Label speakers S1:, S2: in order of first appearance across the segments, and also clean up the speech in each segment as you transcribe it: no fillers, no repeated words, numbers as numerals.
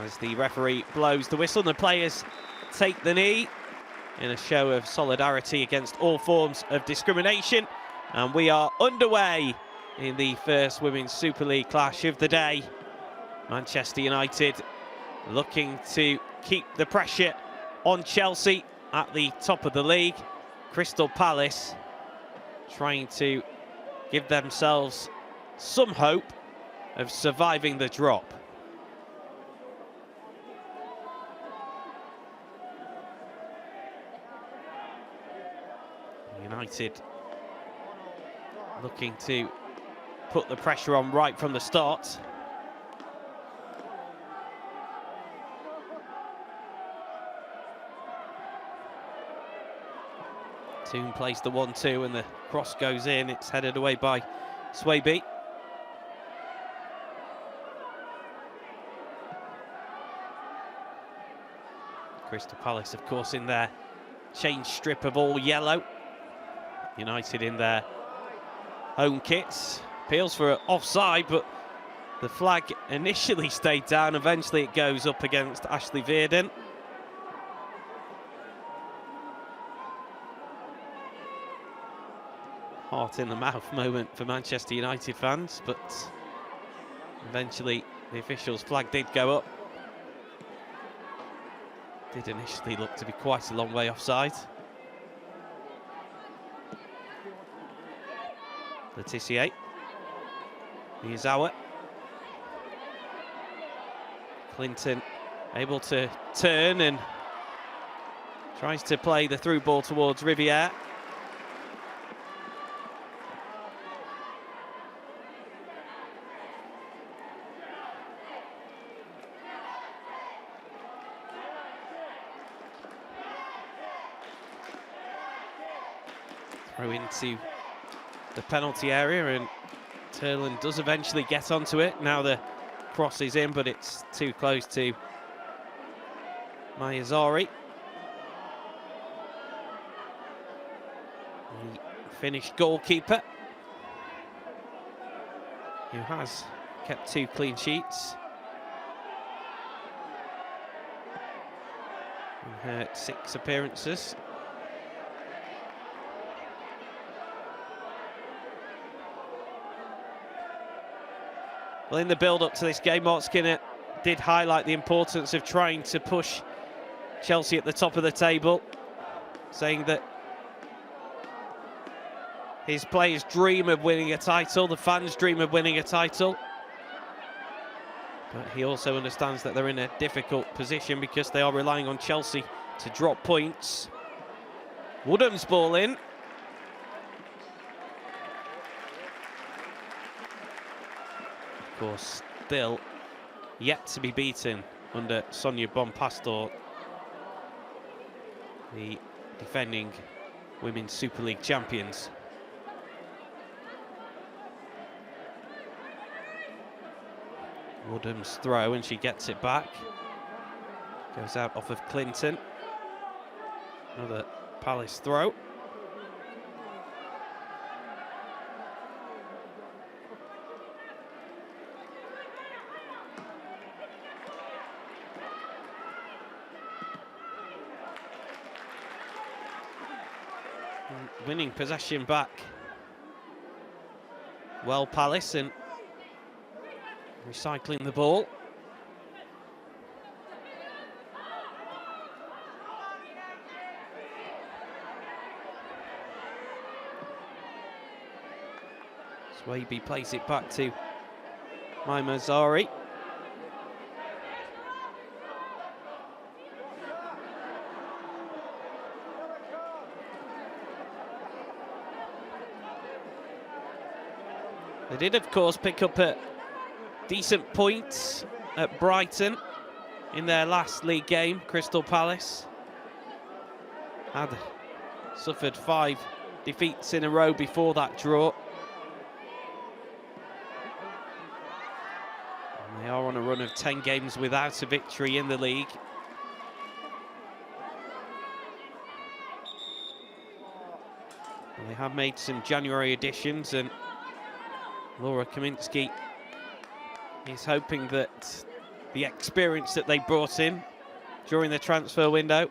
S1: As the referee blows the whistle, the players take the knee in a show of solidarity against all forms of discrimination. And we are underway in the first Women's Super League clash of the day. Manchester United looking to keep the pressure on Chelsea at the top of the league. Crystal Palace trying to give themselves some hope of surviving the drop. United looking to put the pressure on right from the start. Toon plays the 1-2 and the cross goes in. It's headed away by Swaby. Crystal Palace, of course, in their change strip of all yellow. United in their home kits. Appeals for offside, but the flag initially stayed down. Eventually it goes up against Ashley Veerden. Heart in the mouth moment for Manchester United fans, but eventually the official's flag did go up. Did initially look to be quite a long way offside. Letitia, Miyazawa, Clinton able to turn and tries to play the through ball towards Riviere. Throw into the penalty area, and Turland does eventually get onto it. Now the cross is in, but it's too close to Mayazari. The Finnish goalkeeper, who has kept 2 clean sheets in her 6 appearances. Well, in the build-up to this game, Mark Skinner did highlight the importance of trying to push Chelsea at the top of the table, saying that his players dream of winning a title, the fans dream of winning a title. But he also understands that they're in a difficult position because they are relying on Chelsea to drop points. Woodham's ball in. Of course, still yet to be beaten under Sonia Bonpastor, the defending Women's Super League champions. Woodham's throw, and she gets it back. Goes out off of Clinton. Another Palace throw. Winning possession back. Well, Palace, and recycling the ball. Swaby plays it back to Mayazari. They did, of course, pick up a decent points at Brighton in their last league game. Crystal Palace had suffered 5 defeats in a row before that draw. And they are on a run of 10 games without a victory in the league. And they have made some January additions, and Laura Kaminski is hoping that the experience that they brought in during the transfer window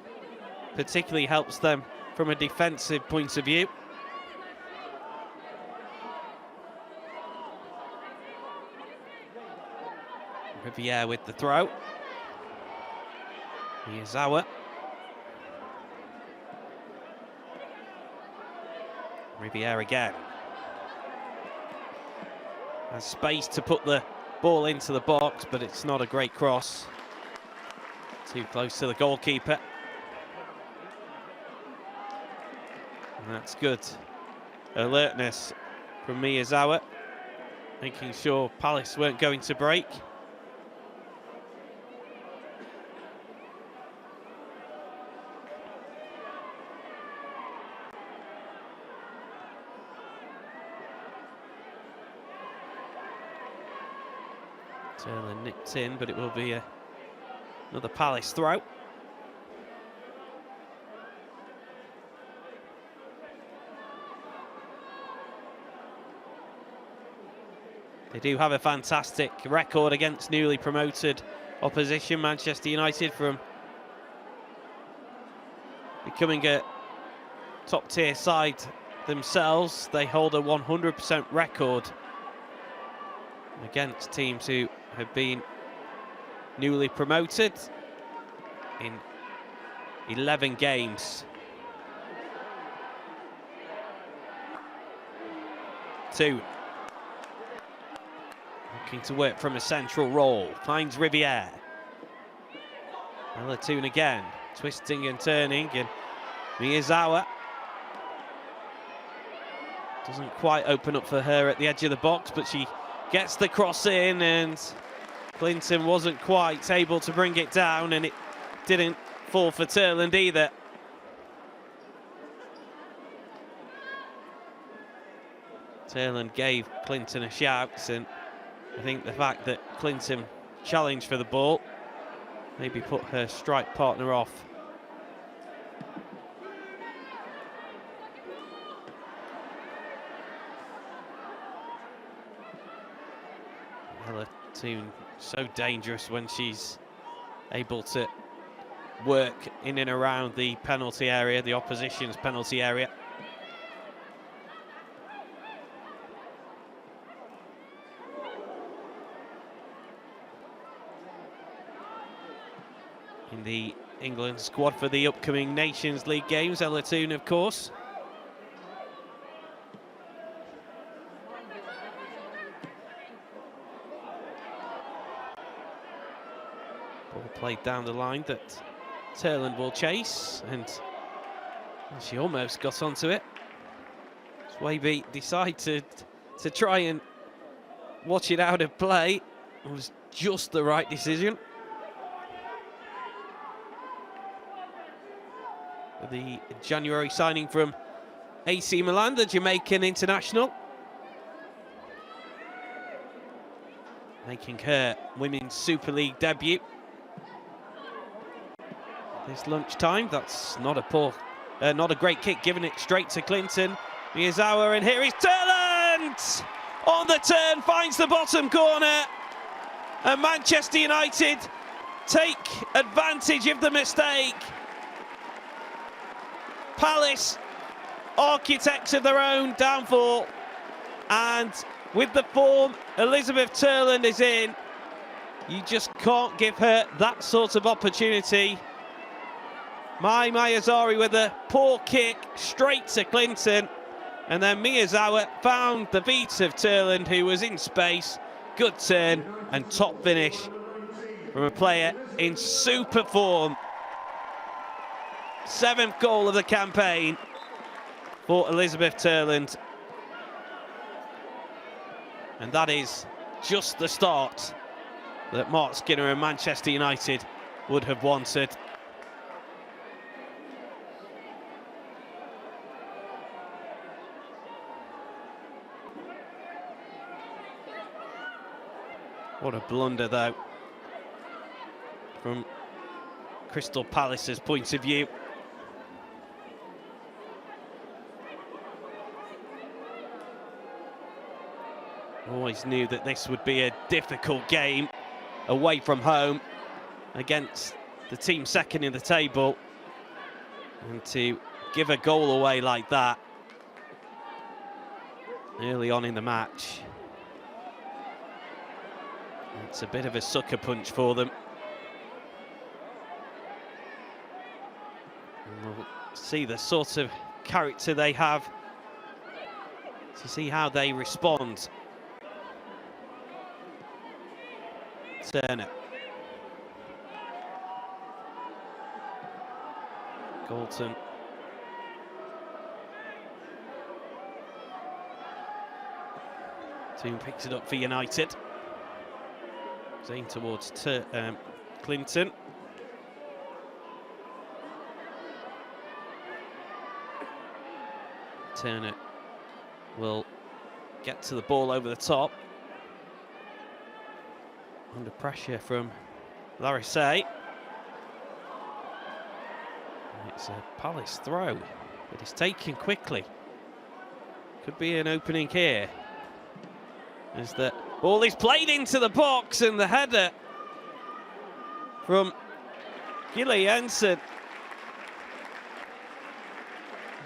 S1: particularly helps them from a defensive point of view. Riviere with the throw. Miyazawa. Riviere again. Has space to put the ball into the box, but it's not a great cross. Too close to the goalkeeper. And that's good alertness from Miyazawa, making sure Palace weren't going to break. Turner nipped in, but it will be another Palace throw. They do have a fantastic record against newly promoted opposition, Manchester United, from becoming a top-tier side themselves. They hold a 100% record against teams who have been newly promoted in 11 games. 2. Looking to work from a central role, finds Riviere. Alatoon again, twisting and turning, and Miyazawa doesn't quite open up for her at the edge of the box, but she gets the cross in, and Clinton wasn't quite able to bring it down, and it didn't fall for Turland either. Turland gave Clinton a shout, and I think the fact that Clinton challenged for the ball maybe put her strike partner off. Alatoon so dangerous when she's able to work in and around the penalty area, the opposition's penalty area. In the England squad for the upcoming Nations League games, Alatoon, of course. Ball played down the line that Turland will chase, and she almost got onto it. Swaby decided to try and watch it out of play. It was just the right decision. The January signing from AC Milan, the Jamaican international, making her Women's Super League debut this lunchtime. That's not a great kick, giving it straight to Clinton. Miyazawa, and here is Turland on the turn, finds the bottom corner, and Manchester United take advantage of the mistake. Palace, architects of their own downfall, and with the form Elizabeth Turland is in, you just can't give her that sort of opportunity. Mai Mayazari with a poor kick straight to Clinton, and then Miyazawa found the feet of Turland, who was in space. Good turn and top finish from a player in super form. 7th goal of the campaign for Elizabeth Turland. And that is just the start that Mark Skinner and Manchester United would have wanted. What a blunder, though, from Crystal Palace's point of view. Always knew that this would be a difficult game away from home against the team second in the table, and to give a goal away like that early on in the match, it's a bit of a sucker punch for them. And we'll see the sort of character they have to see how they respond. Turner. Galton. Team picks it up for United. Zane towards Clinton. Turner will get to the ball over the top. Under pressure from Larisset. It's a Palace throw, but it's taken quickly. Could be an opening here. As the ball is played into the box, and the header from Gille Jensen.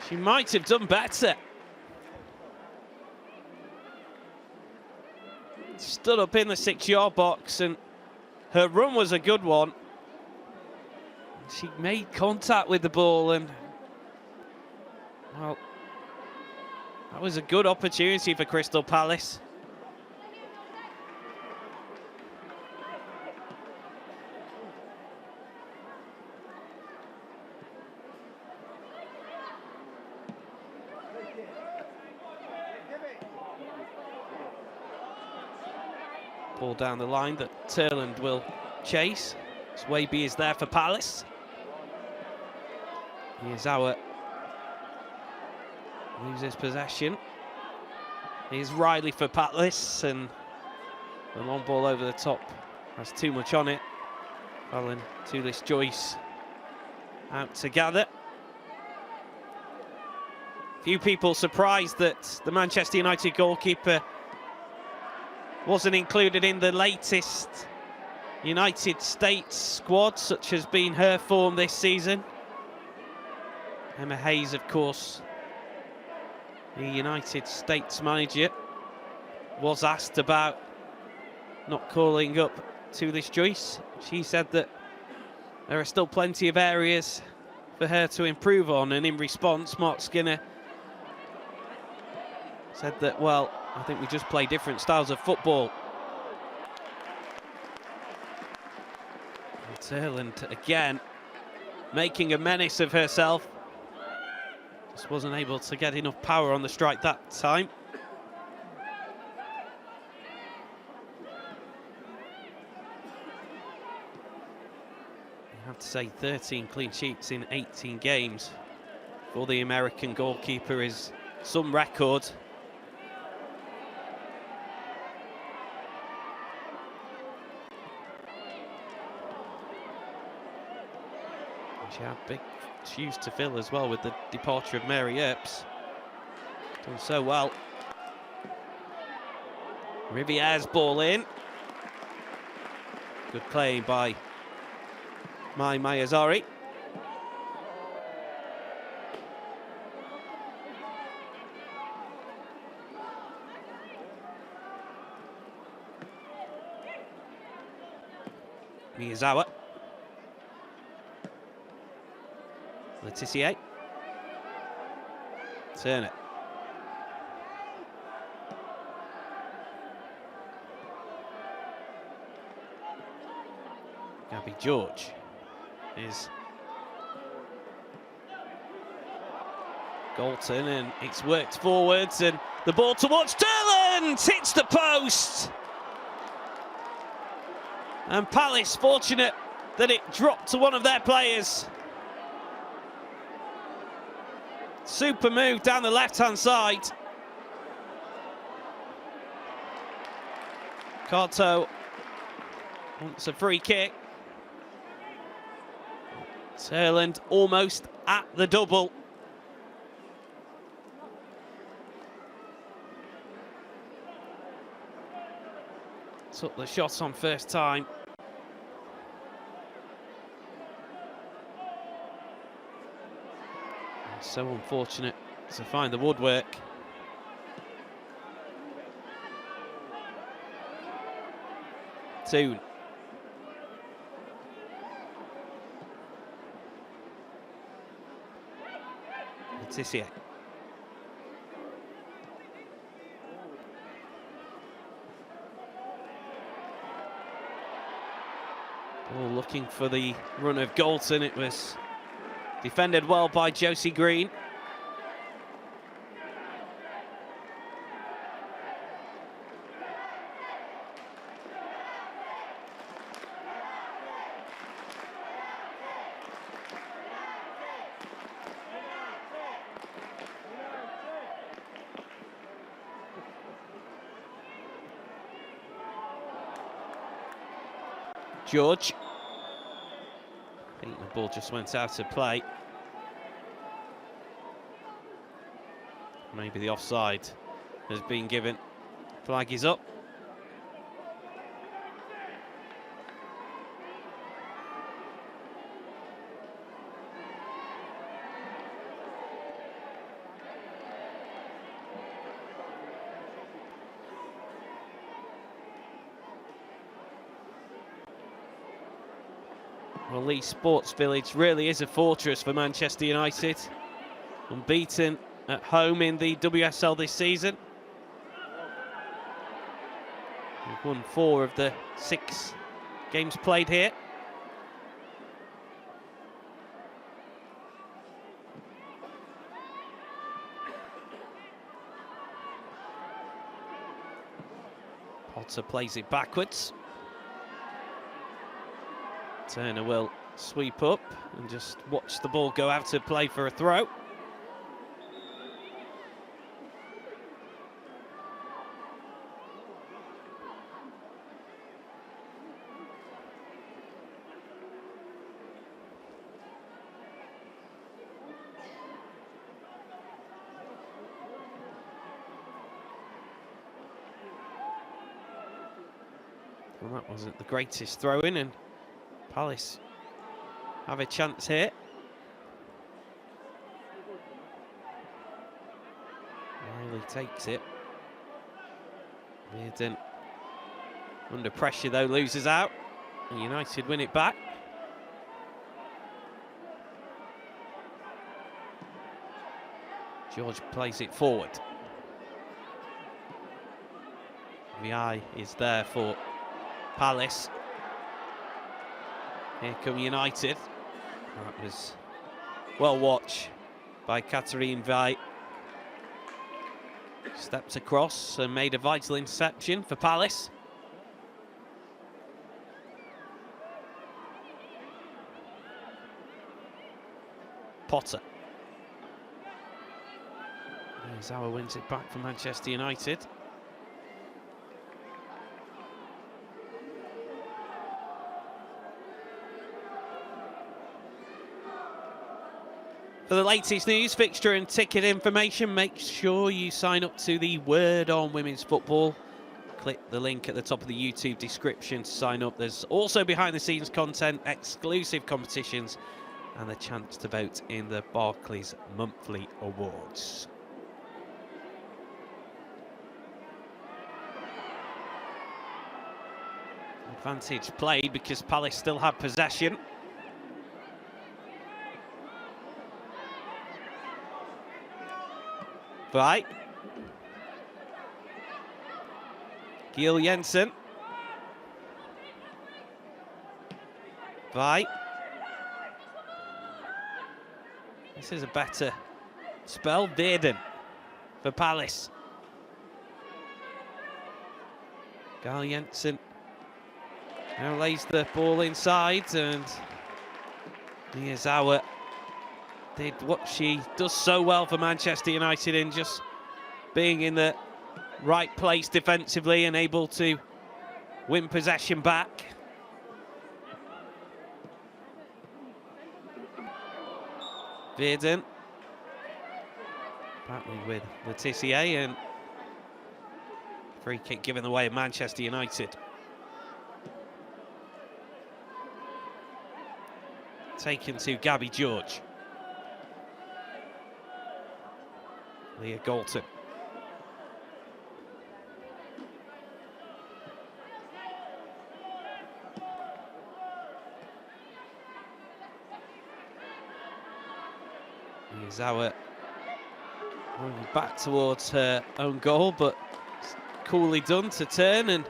S1: She might have done better. Stood up in the 6-yard box, and her run was a good one. She made contact with the ball, and well, that was a good opportunity for Crystal Palace. Ball down the line that Turland will chase. Swaby is there for Palace. Here's our loses possession. Here's Riley for Palace, and the long ball over the top has too much on it. Alan Tulis-Joyce out to gather. Few people surprised that the Manchester United goalkeeper wasn't included in the latest United States squad, such has been her form this season. Emma Hayes, of course, the United States manager, was asked about not calling up Tulis-Joyce. She said that there are still plenty of areas for her to improve on, and in response, Mark Skinner said that, well, I think we just play different styles of football. Turland again making a menace of herself. Just wasn't able to get enough power on the strike that time. I have to say 13 clean sheets in 18 games for the American goalkeeper is some record. She had big shoes to fill as well with the departure of Mary Earps. Done so well. Rivier's ball in. Good play by Mai Mayazari. Miyazawa. Letitia. Turner. Gabby George is Galton, and it's worked forwards, and the ball towards Turland hits the post. And Palace fortunate that it dropped to one of their players. Super move down the left-hand side. Carto wants a free kick. Turland almost at the double. Took the shot on first time. So unfortunate to find the woodwork. Toon. Letitia. Ball looking for the run of Galton. It was defended well by Josie Green. George. I think the ball just went out of play. Maybe the offside has been given. Flag is up. Well, Leigh Sports Village really is a fortress for Manchester United. Unbeaten at home in the WSL this season. We've won 4 of the 6 games played here. Potter plays it backwards. Turner will sweep up and just watch the ball go out of play for a throw. Well, that wasn't the greatest throw-in, and Palace have a chance here. Riley takes it. Bearden under pressure though, loses out. And United win it back. George plays it forward. VI is there for Palace. Here come United. That was well watched by Katharine Vi. Stepped across and made a vital interception for Palace. Potter. Zawa wins it back for Manchester United. For the latest news, fixture and ticket information, make sure you sign up to the Word on Women's Football. Click the link at the top of the YouTube description to sign up. There's also behind-the-scenes content, exclusive competitions, and the chance to vote in the Barclays Monthly Awards. Advantage played because Palace still had possession. Right. Giel Jensen. Vi. This is a better spell. Bearden for Palace. Giel Jensen now lays the ball inside, and Miyazawa did what she does so well for Manchester United in just being in the right place defensively and able to win possession back. Bearden battling with Letitia, and free kick given away at Manchester United. Taken to Gabby George. Leah Galton. Miyazawa moving back towards her own goal, but it's coolly done to turn and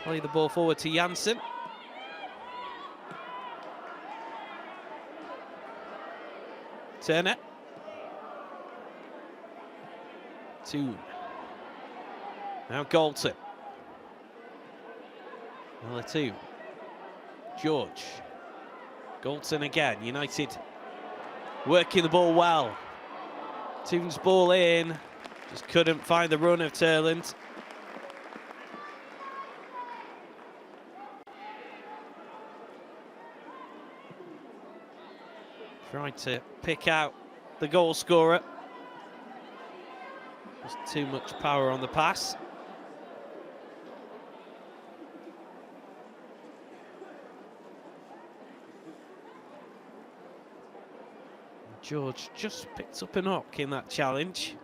S1: play the ball forward to Janssen. Turner. Toon. Now Galton. Another two. George. Galton again. United working the ball well. Toon's ball in. Just couldn't find the run of Turland. Tried to pick out the goal scorer. Just too much power on the pass. George just picked up a knock in that challenge.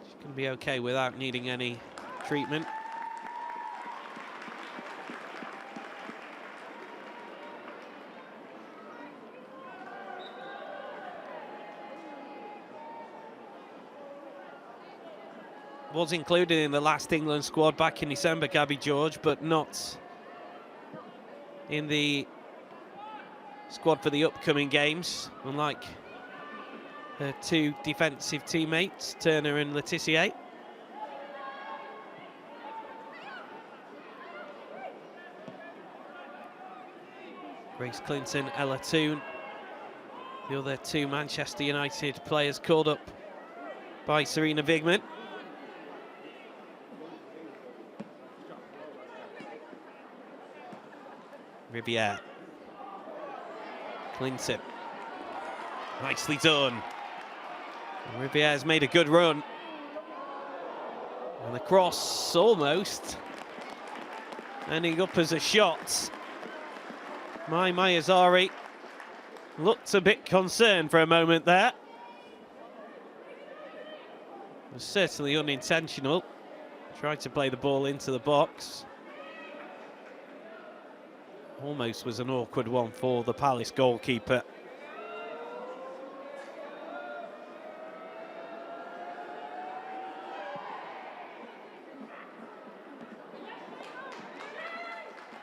S1: She's going to be okay without needing any treatment. Was included in the last England squad back in December, Gabby George, but not in the squad for the upcoming games, unlike her two defensive teammates, Turner and Letitia. Grace Clinton, Ella Toon, the other two Manchester United players called up by Serena Vigman. Riviere. Clinton. Nicely done. Riviere's made a good run. And the cross almost ending up as a shot. Mayazari looked a bit concerned for a moment there. It was certainly unintentional. Tried to play the ball into the box. Almost was an awkward one for the Palace goalkeeper.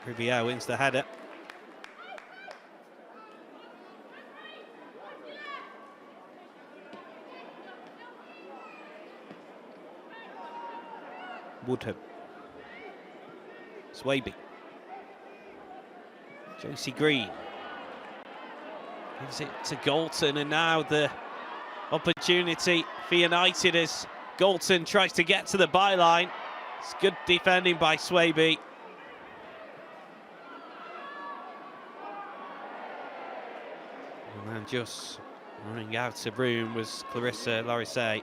S1: Riviere wins the header. Woodham. Swaby. Josie Green gives it to Galton, and now the opportunity for United as Galton tries to get to the byline. It's good defending by Swaby. And then just running out of room was Clarissa Larisset.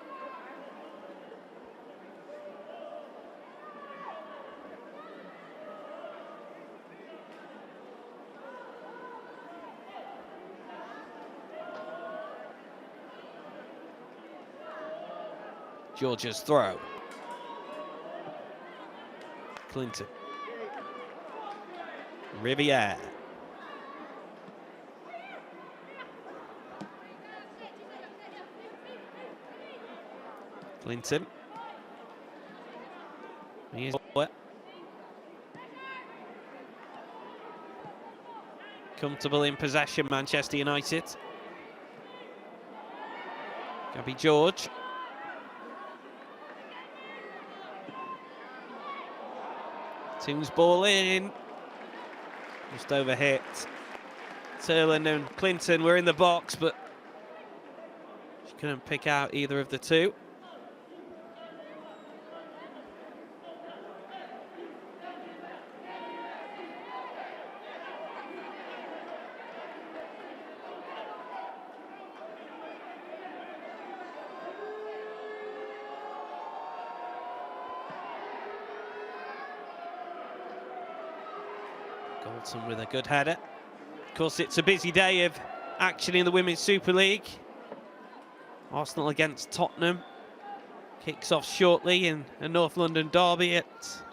S1: Georgia's throw. Clinton. Riviere. Clinton. Here's comfortable in possession, Manchester United. Gabby George. Toon's ball in. Just overhit. Turland and Clinton were in the box, but she couldn't pick out either of the two. Galton with a good header. Of course, it's a busy day of action in the Women's Super League. Arsenal against Tottenham kicks off shortly in a North London derby at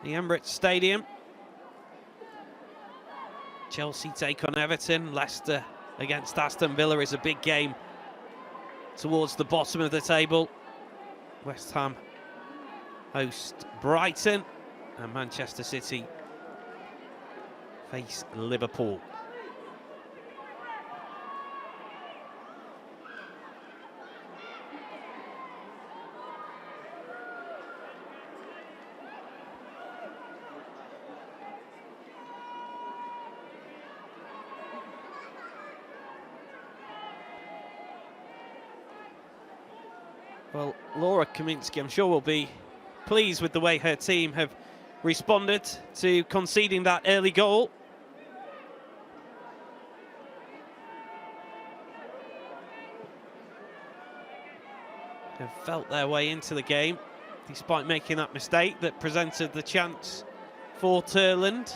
S1: the Emirates Stadium. Chelsea take on Everton. Leicester against Aston Villa is a big game towards the bottom of the table. West Ham host Brighton, and Manchester City face Liverpool. Well, Laura Kaminsky, I'm sure, will be pleased with the way her team have responded to conceding that early goal. Have felt their way into the game, despite making that mistake that presented the chance for Turland.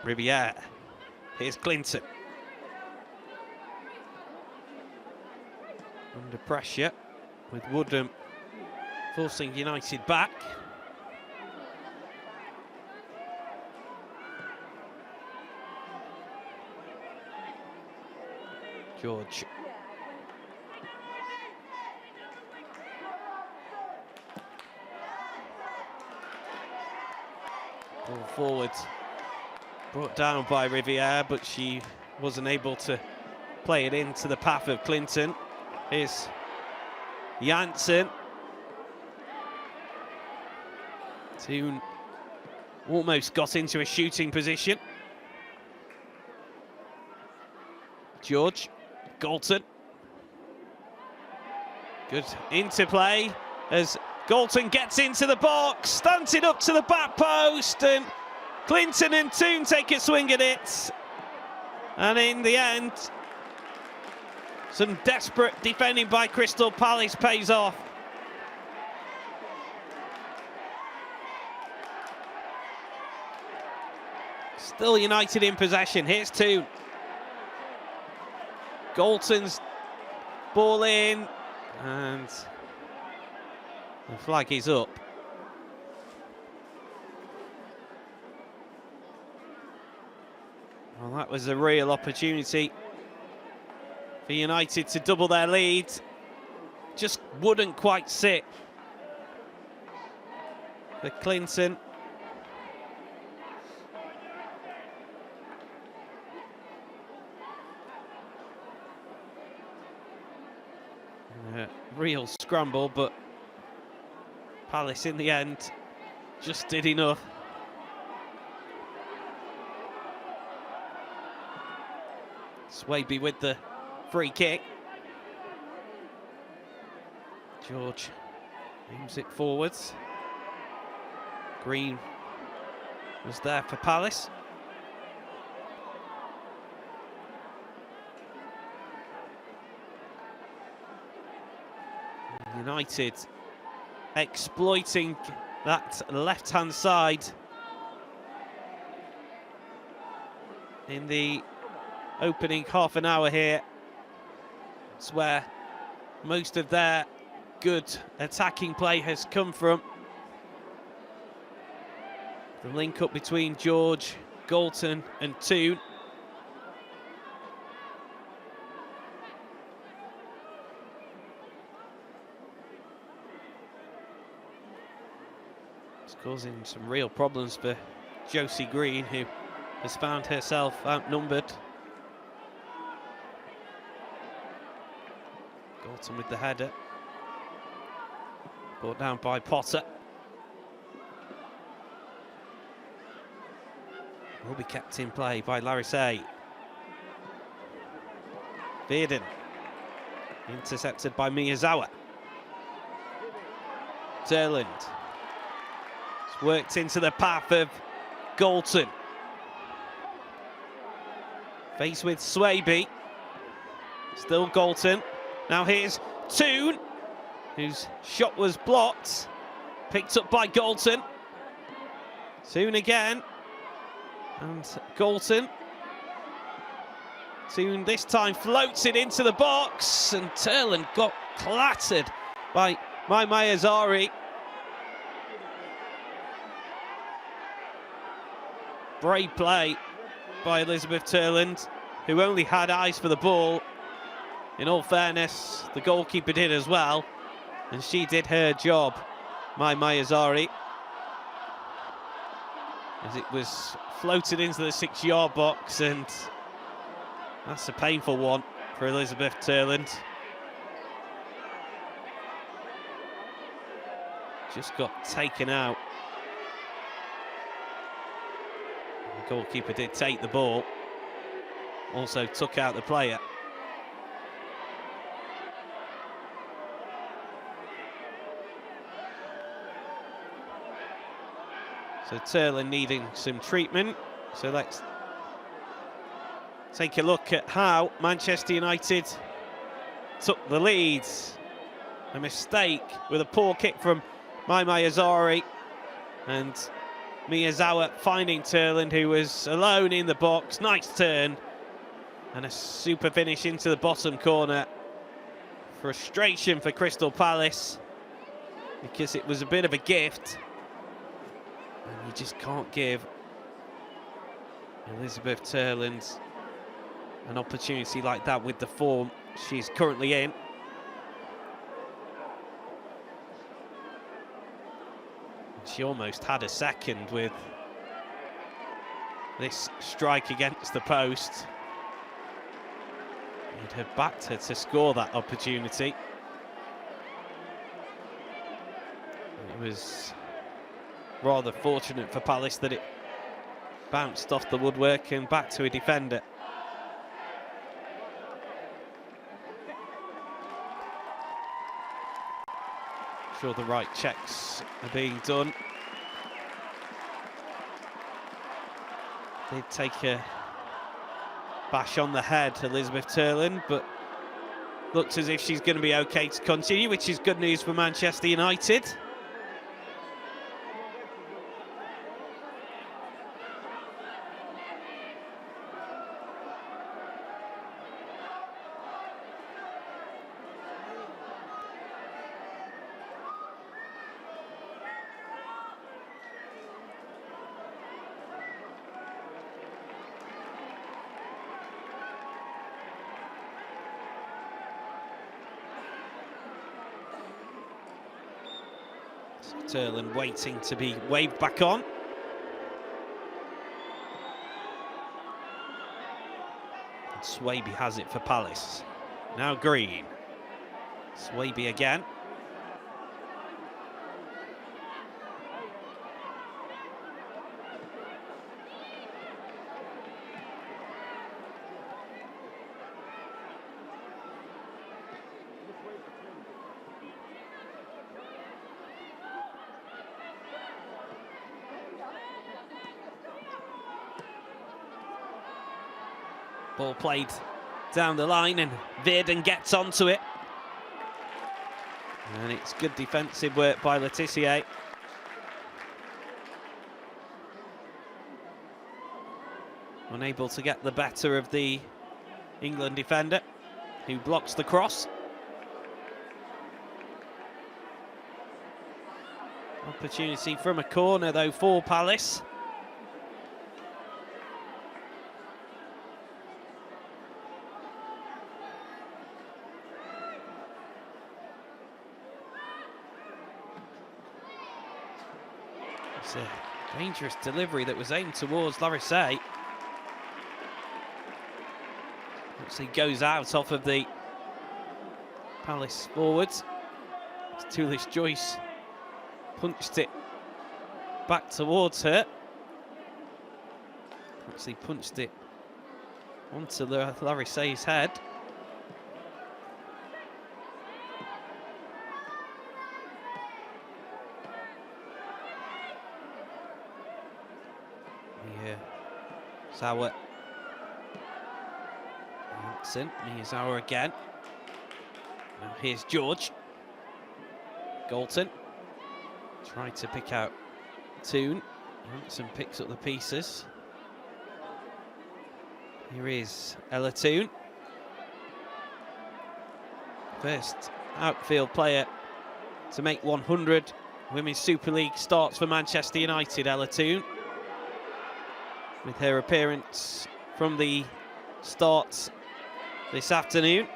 S1: Riviere, here's Clinton. Under pressure, with Woodham forcing United back. George. Ball forward. Brought down by Riviere, but she wasn't able to play it into the path of Clinton. Here's Janssen. Toon almost got into a shooting position. George, Galton. Good interplay as Galton gets into the box, stunts it up to the back post, and Clinton and Toon take a swing at it. And in the end, some desperate defending by Crystal Palace pays off. Still United in possession. Here's Toon. Galton's ball in, and the flag is up. Well, that was a real opportunity for United to double their lead. Just wouldn't quite sit for Clinton. Real scramble, but Palace in the end just did enough. Swaby with the free kick. George aims it forwards. Green was there for Palace. United exploiting that left-hand side in the opening half an hour here. It's where most of their good attacking play has come from. The link up between George, Galton and Toon. It's causing some real problems for Josie Green, who has found herself outnumbered. Galton with the header. Brought down by Potter. Will be kept in play by Larisset. Bearden. Intercepted by Miyazawa. Turland. It's worked into the path of Galton. Faced with Swaby. Still Galton. Now here's Toon, whose shot was blocked. Picked up by Galton. Toon again. And Galton. Toon this time floats it into the box. And Turland got clattered by Mayazari. Brave play by Elizabeth Turland, who only had eyes for the ball. In all fairness, the goalkeeper did as well, and she did her job, Mayazari, as it was floated into the 6-yard box, and that's a painful one for Elizabeth Turland. Just got taken out. The goalkeeper did take the ball, also took out the player. So Turland needing some treatment. So let's take a look at how Manchester United took the lead. A mistake with a poor kick from Mayazari, and Miyazawa finding Turland, who was alone in the box. Nice turn and a super finish into the bottom corner. Frustration for Crystal Palace, because it was a bit of a gift, and you just can't give Elizabeth Turland an opportunity like that with the form she's currently in. She almost had a second with this strike against the post. You'd have backed her to score that opportunity. It was rather fortunate for Palace that it bounced off the woodwork and back to a defender. Sure the right checks are being done. Did take a bash on the head, Elizabeth Turland, but looks as if she's going to be okay to continue, which is good news for Manchester United. Turland waiting to be waved back on. And Swaby has it for Palace. Now Green. Swaby again. Ball played down the line and Virden gets onto it. And it's good defensive work by Letitia. Unable to get the better of the England defender, who blocks the cross. Opportunity from a corner though for Palace. It's a dangerous delivery that was aimed towards Larissay. Actually goes out off of the Palace forwards. Tulish Joyce punched it back towards her. Actually punched it onto Larissay's head. Sauer Jansen, Miyazawa again. Now here's George. Galton. Tried to pick out Toon. Jansen picks up the pieces. Here is Ella Toon. First outfield player to make 100 Women's Super League starts for Manchester United, Ella Toon. With her appearance from the start this afternoon.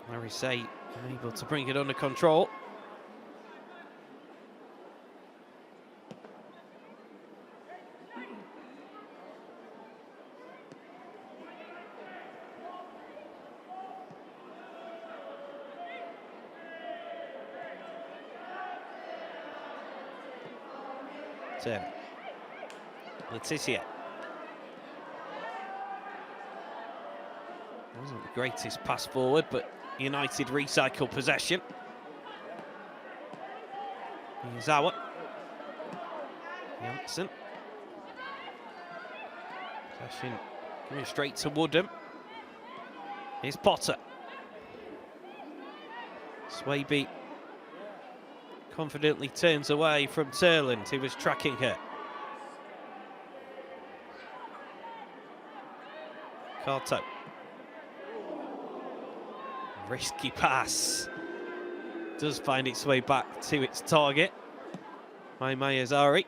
S1: Larry Say unable to bring it under control. Letitia. Wasn't the greatest pass forward, but United recycle possession. Miyazawa. Jansen. Possession coming straight to Woodham. Here's Potter. Swaby confidently turns away from Turland, who was tracking her. Carto. Risky pass. Does find its way back to its target by Mayazari.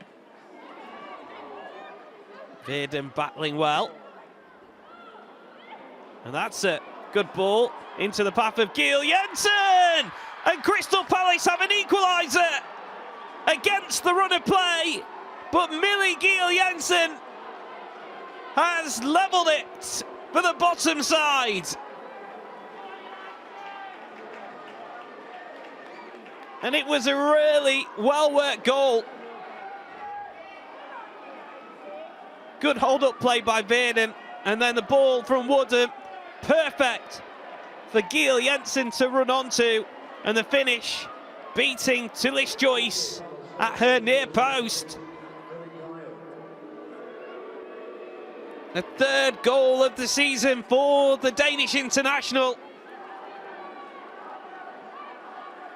S1: Verdon battling well. And that's a good ball into the path of Giel Jensen! And Crystal Palace have an equaliser against the run of play. But Millie Giel Jensen has levelled it for the bottom side. And it was a really well-worked goal. Good hold-up play by Verdon, and then the ball from Woodham, perfect for Giel Jensen to run onto, and the finish beating Tillis Joyce at her near post. The third goal of the season for the Danish international.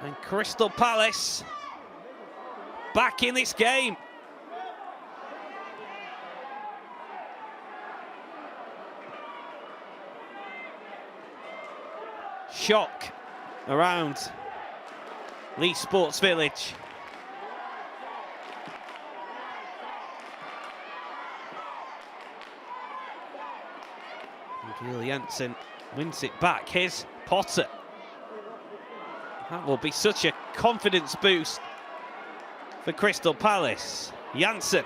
S1: And Crystal Palace back in this game. Shock around Leeds Sports Village. Giel Jensen wins it back. Here's Potter. That will be such a confidence boost for Crystal Palace. Jansen.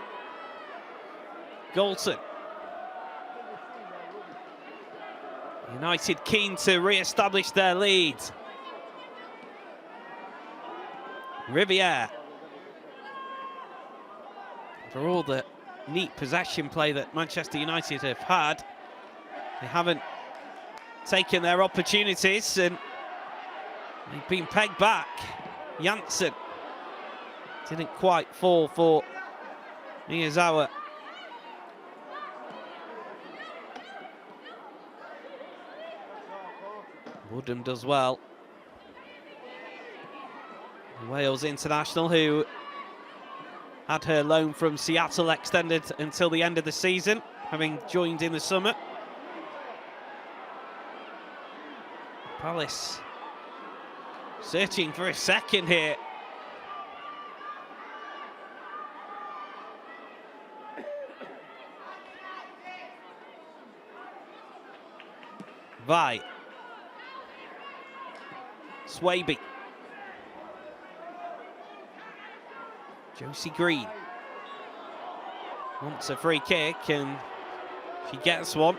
S1: Galton. United keen to re-establish their lead. Riviere. For all the neat possession play that Manchester United have had, they haven't taken their opportunities and they've been pegged back. Jansen didn't quite fall for Miyazawa. Woodham does well. Wales international, who had her loan from Seattle extended until the end of the season, having joined in the summer. Palace searching for a second here. Vi. Swaby. Josie Green wants a free kick and she gets one.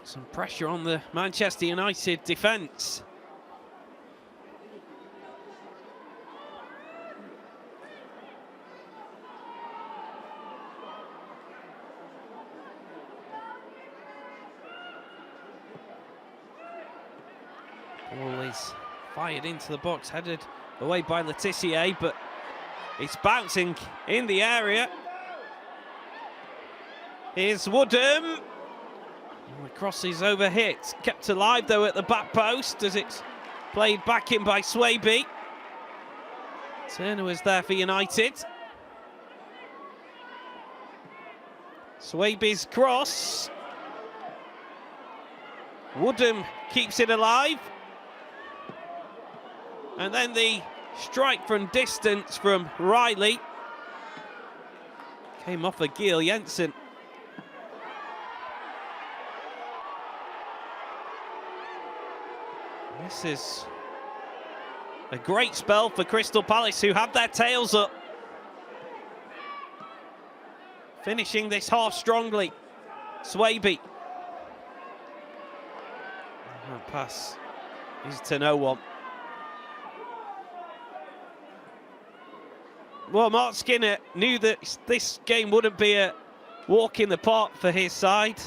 S1: Some pressure on the Manchester United defence. Ball is fired into the box, headed away by Letitia, but it's bouncing in the area. Here's Woodham. The cross is overhit, kept alive though at the back post as it's played back in by Swaby. Turner was there for United. Swaby's cross. Woodham keeps it alive. And then the strike from distance from Riley. Came off of Giel Jensen. This is a great spell for Crystal Palace, who have their tails up. Finishing this half strongly. Swaby. That pass is to no one. Well, Mark Skinner knew that this game wouldn't be a walk in the park for his side.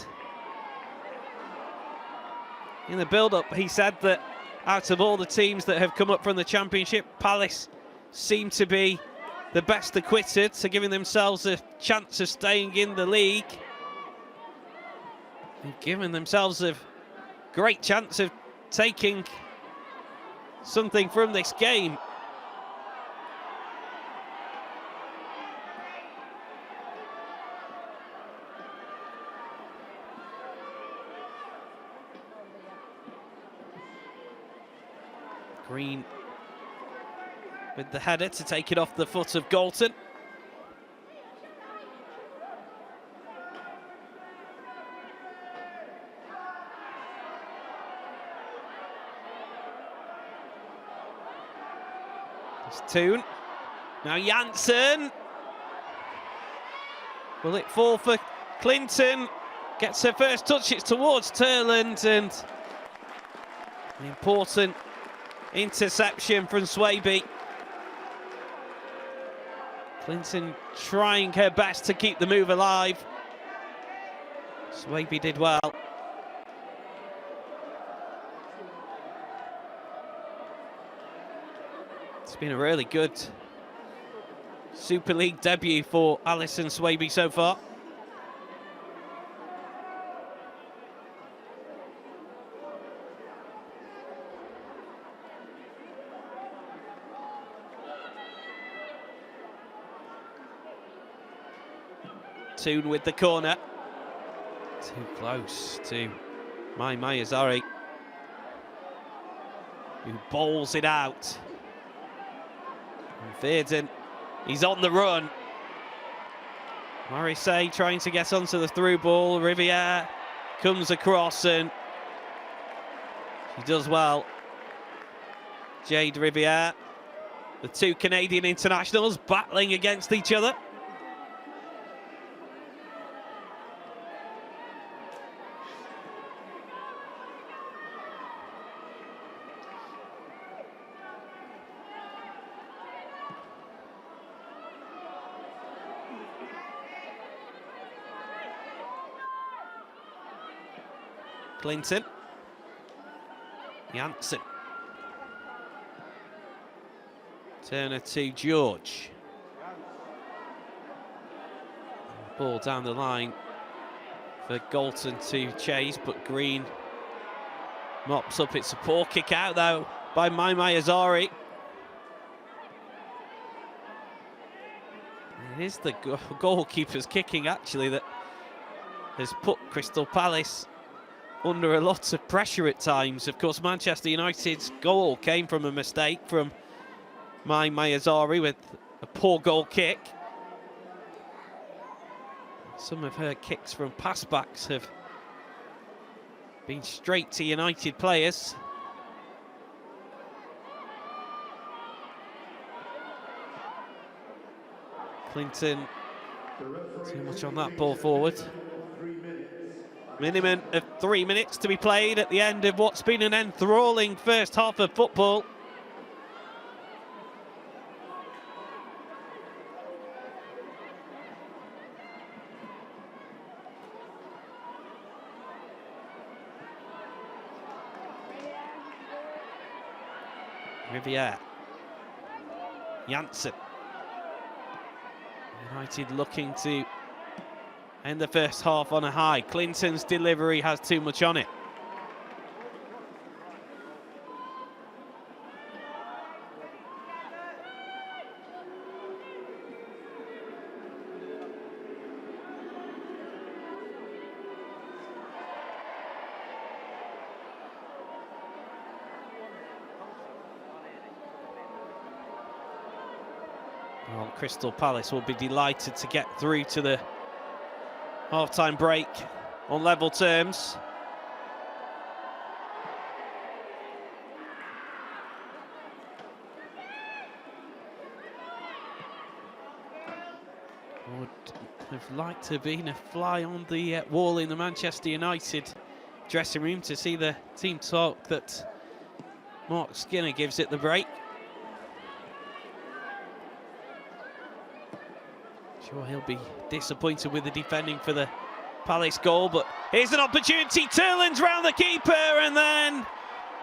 S1: In the build-up, he said that out of all the teams that have come up from the Championship, Palace seem to be the best acquitted, so giving themselves a chance of staying in the league. And giving themselves a great chance of taking something from this game. Green with the header to take it off the foot of Galton. It's Toon. Now Janssen. Will it fall for Clinton? Gets her first touch, it's towards Turland, and an important interception from Swaby. Clinton trying her best to keep the move alive. Swaby did well. It's been a really good Super League debut for Alison Swaby so far. Toon with the corner. Too close to Mai Azari, who bowls it out. And Verdon, he's on the run. Morrissey trying to get onto the through ball. Riviere comes across and she does well. Jade Riviere, the two Canadian internationals battling against each other. Clinton. Janssen. Turner to George. Ball down the line for Galton to chase, but Green mops up. It's a poor kick out though by Mai Azari. It is the goalkeeper's kicking actually that has put Crystal Palace under a lot of pressure at times. Of course, Manchester United's goal came from a mistake from Mai Azari with a poor goal kick. Some of her kicks from passbacks have been straight to United players. Clinton, too much on that ball forward. Minimum of 3 minutes to be played at the end of what's been an enthralling first half of football. Riviere. Janssen. United looking to end the first half on a high. Clinton's delivery has too much on it. Well, Crystal Palace will be delighted to get through to the half-time break on level terms. Would have liked to have been a fly on the wall in the Manchester United dressing room to see the team talk that Mark Skinner gives it the break. Sure, he'll be disappointed with the defending for the Palace goal, but here's an opportunity. Turland's round the keeper, and then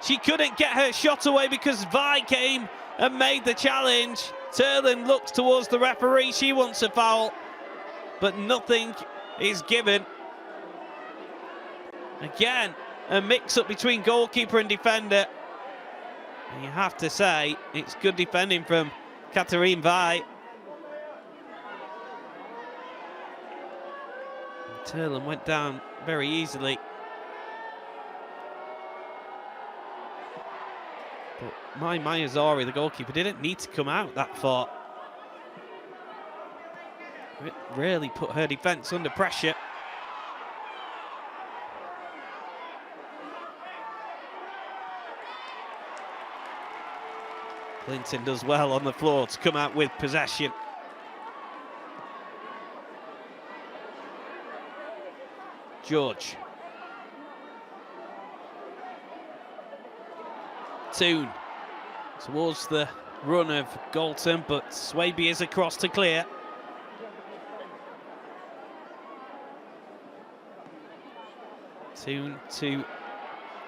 S1: she couldn't get her shot away because Vi came and made the challenge. Turland looks towards the referee. She wants a foul, but nothing is given. Again, a mix-up between goalkeeper and defender. And you have to say, it's good defending from Catherine Vi. Turland went down very easily. But Maya Zari, the goalkeeper, didn't need to come out that far. It really put her defence under pressure. Clinton does well on the floor to come out with possession. George. Toon towards the run of Galton, but Swaby is across to clear. Toon to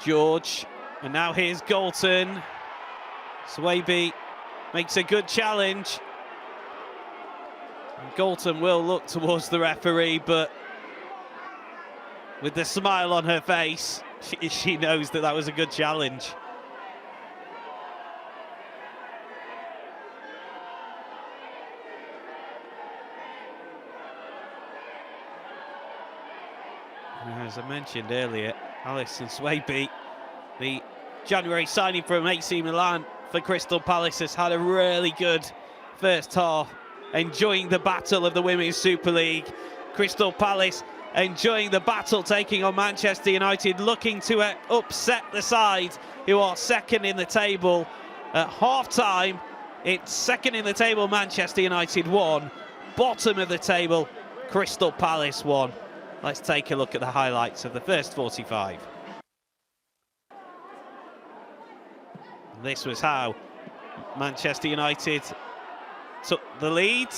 S1: George, and now here's Galton. Swaby makes a good challenge. And Galton will look towards the referee, but with the smile on her face, she knows that that was a good challenge. As I mentioned earlier, Alison Swaby, the January signing from AC Milan for Crystal Palace, has had a really good first half, enjoying the battle of the Women's Super League. Crystal Palace enjoying the battle, taking on Manchester United, looking to upset the side who are second in the table. At half-time, it's second in the table, Manchester United 1. Bottom of the table, Crystal Palace 1. Let's take a look at the highlights of the first 45. This was how Manchester United took the lead.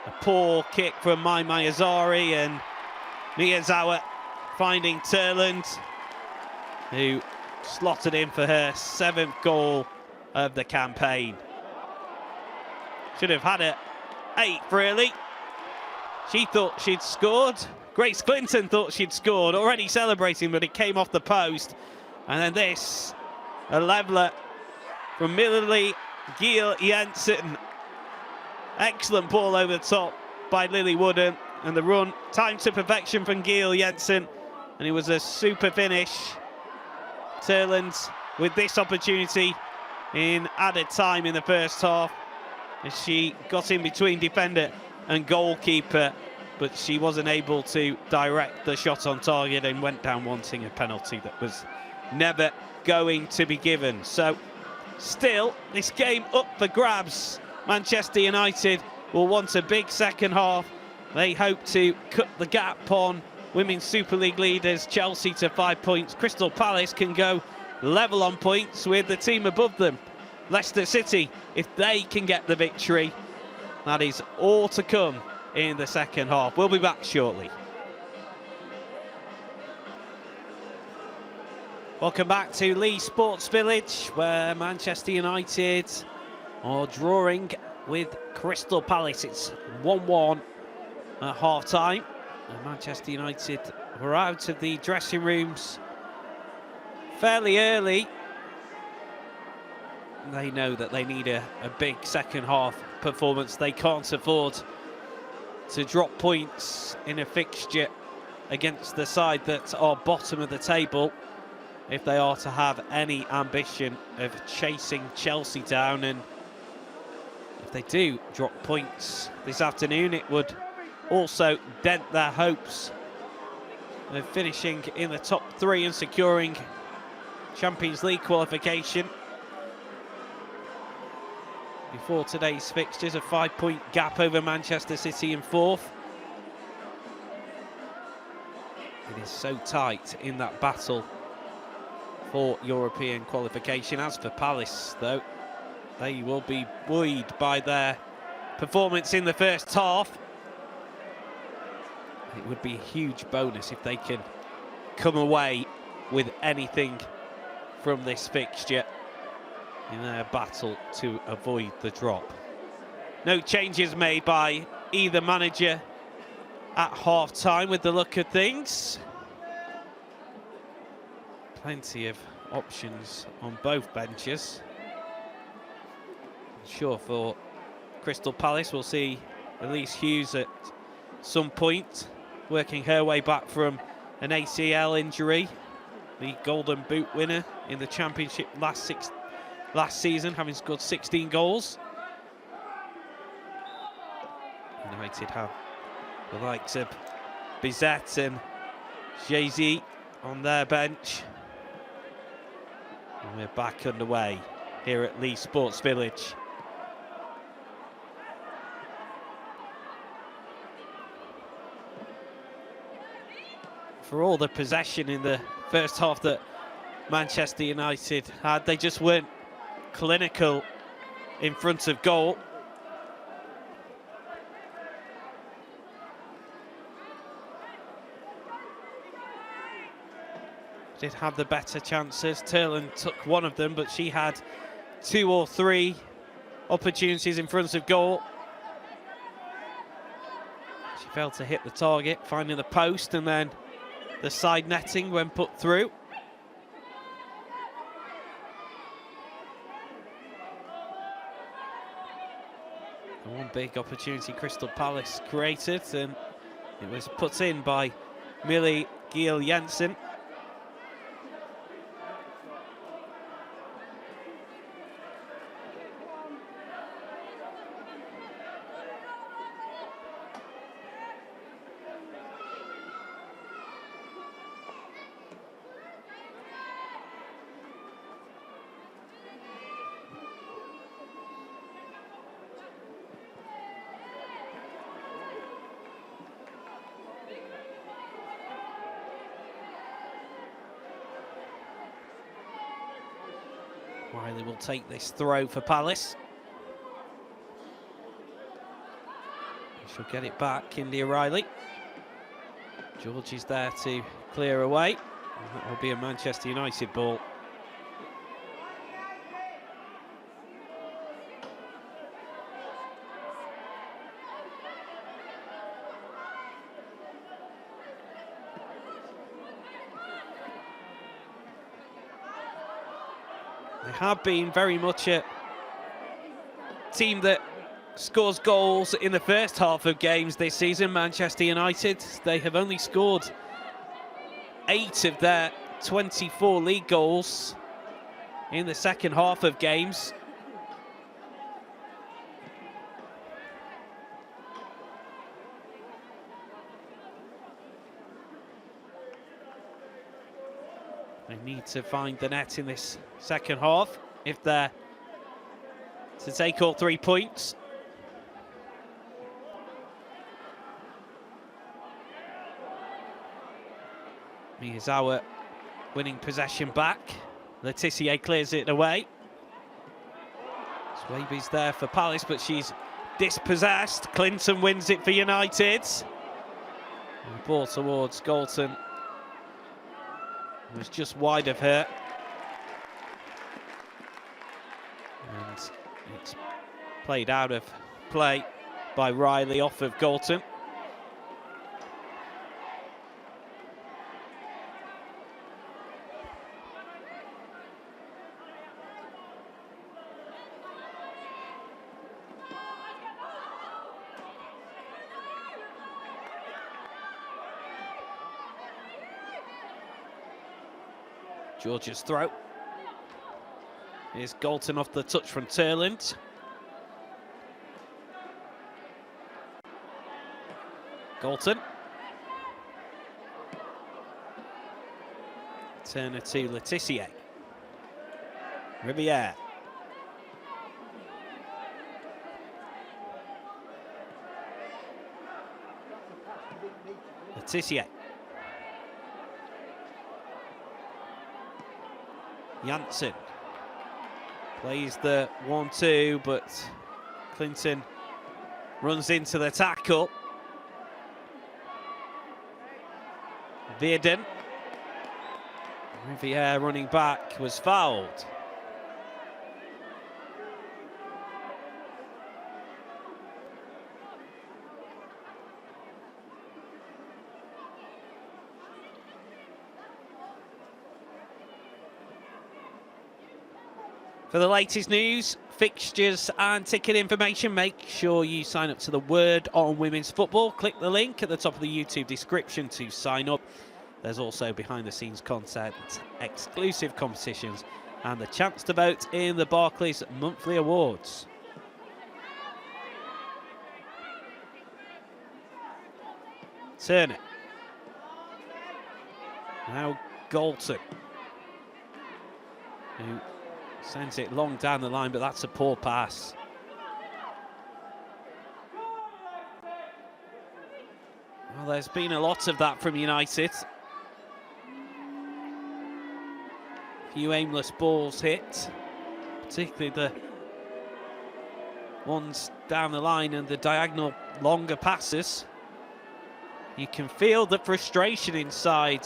S1: A poor kick from Mai Mayazari, and Miyazawa finding Turland, who slotted in for her 7th goal of the campaign. Should have had it 8th, really. She thought she'd scored. Grace Clinton thought she'd scored, already celebrating, but it came off the post. And then this, a leveller from Millie Giel Jensen. Excellent ball over the top by Lily Wooden, and the run timed to perfection from Giel Jensen, and it was a super finish. Turland with this opportunity in added time in the first half, as she got in between defender and goalkeeper, but she wasn't able to direct the shot on target and went down wanting a penalty that was never going to be given. So still, this game up for grabs. Manchester United will want a big second half. They hope to cut the gap on Women's Super League leaders Chelsea to 5 points. Crystal Palace can go level on points with the team above them, Leicester City. If they can get the victory, that is all to come in the second half. We'll be back shortly. Welcome back to Leigh Sports Village, where Manchester United are drawing with Crystal Palace. It's 1-1 at half-time. Manchester United were out of the dressing rooms fairly early. They know that they need a big second half performance. They can't afford to drop points in a fixture against the side that are bottom of the table if they are to have any ambition of chasing Chelsea down. And if they do drop points this afternoon, it would also dent their hopes of finishing in the top 3 and securing Champions League qualification. Before today's fixtures, a 5-point gap over Manchester City in 4th. It is so tight in that battle for European qualification. As for Palace, though, they will be buoyed by their performance in the first half. It would be a huge bonus if they can come away with anything from this fixture in their battle to avoid the drop. No changes made by either manager at half-time with the look of things. Plenty of options on both benches. I'm sure for Crystal Palace we'll see Elise Hughes at some point, working her way back from an ACL injury. The Golden Boot winner in the Championship last season, having scored 16 goals. United have the likes of Bizet and Jay-Z on their bench. And we're back underway here at Leigh Sports Village. For all the possession in the first half that Manchester United had, they just weren't clinical in front of goal. Did have the better chances. Turland took one of them, but she had 2 or 3 opportunities in front of goal. She failed to hit the target, finding the post and then the side netting when put through. And one big opportunity Crystal Palace created, and it was put in by Millie Giel-Jensen. Wiley will take this throw for Palace. She'll get it back, India Riley. George is there to clear away. And that will be a Manchester United ball. They have been very much a team that scores goals in the first half of games this season, Manchester United. They have only scored 8 of their 24 league goals in the second half of games. They need to find the net in this second half if they're to take all 3 points. Miyazawa winning possession back. Letitia clears it away. Swaby's there for Palace, but she's dispossessed. Clinton wins it for United. And the ball towards Galton was just wide of her. And it's played out of play by Riley off of Galton. Georgia's throw. Here's Galton off the touch from Turland. Galton. Turner to Letitia. Riviere. Letitia. Janssen plays the 1-2, but Clinton runs into the tackle. Veerden. Riviere running back was fouled. For the latest news, fixtures and ticket information, make sure you sign up to the Word on Women's Football. Click the link at the top of the YouTube description to sign up. There's also behind-the-scenes content, exclusive competitions, and the chance to vote in the Barclays Monthly Awards. Turner. Now Galton, who sends it long down the line, but that's a poor pass. Well, there's been a lot of that from United. A few aimless balls hit, particularly the ones down the line and the diagonal longer passes. You can feel the frustration inside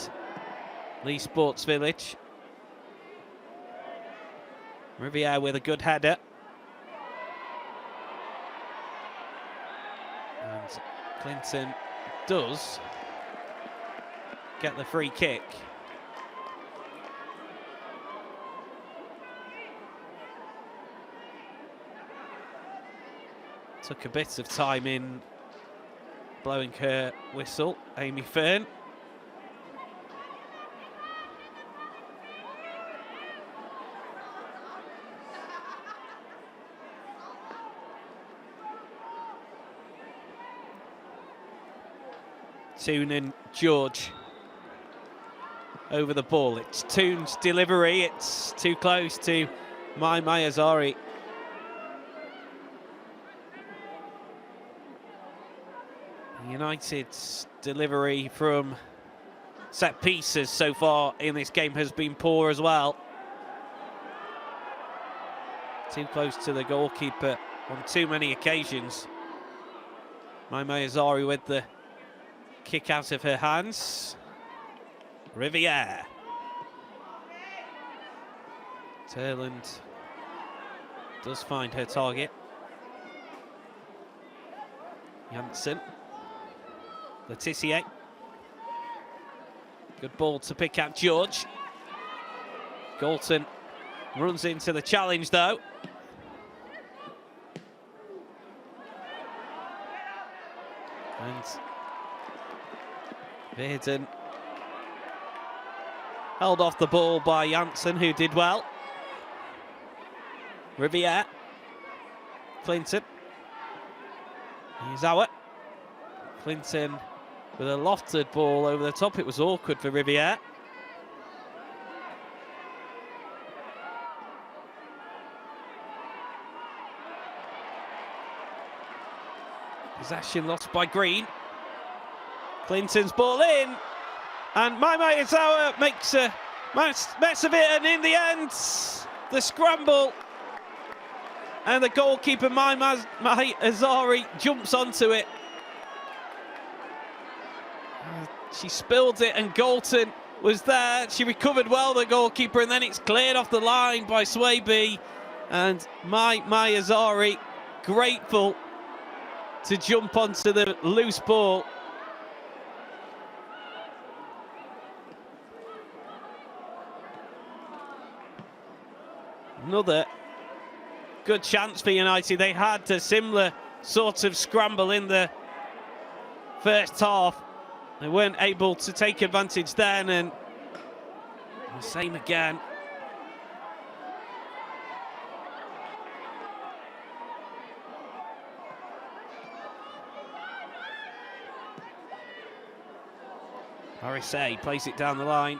S1: Leigh Sports Village. Riviere with a good header. And Clinton does get the free kick. Took a bit of time in blowing her whistle, Amy Fern. Toon and George over the ball. It's Toon's delivery. It's too close to Mai Mayazari. United's delivery from set pieces so far in this game has been poor as well. Too close to the goalkeeper on too many occasions. Mai Mayazari with the kick out of her hands. Riviere. Turland does find her target. Janssen. Letitia. Good ball to pick out George. Galton runs into the challenge though. And Veerden held off the ball by Janssen, who did well. Riviere. Clinton. Miyazawa. Clinton with a lofted ball over the top. It was awkward for Riviere. Possession lost by Green. Clinton's ball in, And Izawa makes a mess of it, and in the end, the scramble. And the goalkeeper, Mai Azari, jumps onto it. She spilled it, and Galton was there. She recovered well, the goalkeeper, and then it's cleared off the line by Swaby. And Mai Azari, grateful to jump onto the loose ball. Another good chance for United. They had a similar sort of scramble in the first half. They weren't able to take advantage then, and the same again. RSA plays it down the line.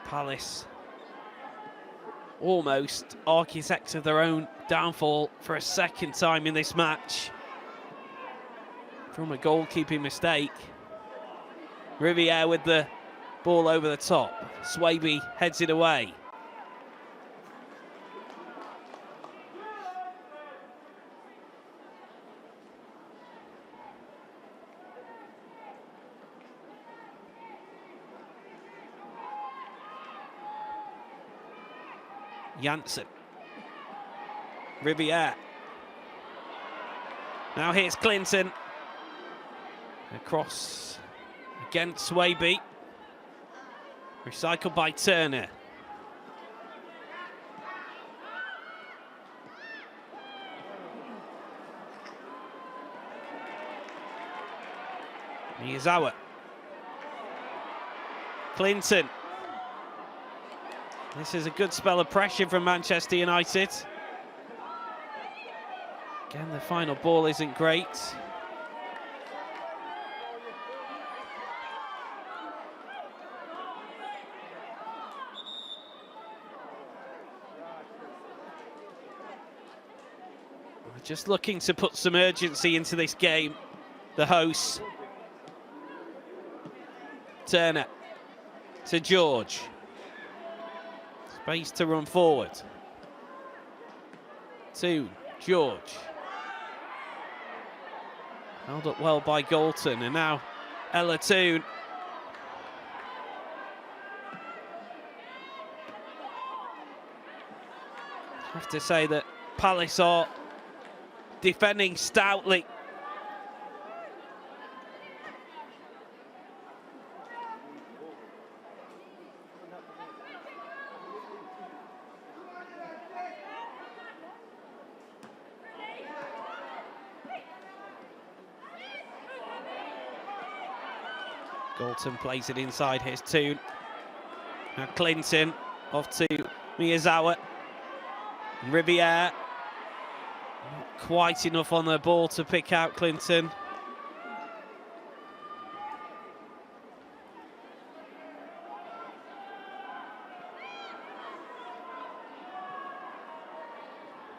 S1: Palace almost architects of their own downfall for a second time in this match from a goalkeeping mistake. Riviere with the ball over the top. Swaby heads it away. Janssen. Riviere. Now here's Clinton. Across against Swaby. Recycled by Turner. Miyazawa. Clinton. This is a good spell of pressure from Manchester United. Again, the final ball isn't great. We're just looking to put some urgency into this game, the hosts. Turner to George. Space to run forward. To George. Held up well by Galton, and now Ella Toon. I have to say that Palace are defending stoutly. Galton plays it inside, here's Toon. Now Clinton off to Miyazawa. Riviere. Not quite enough on the ball to pick out Clinton.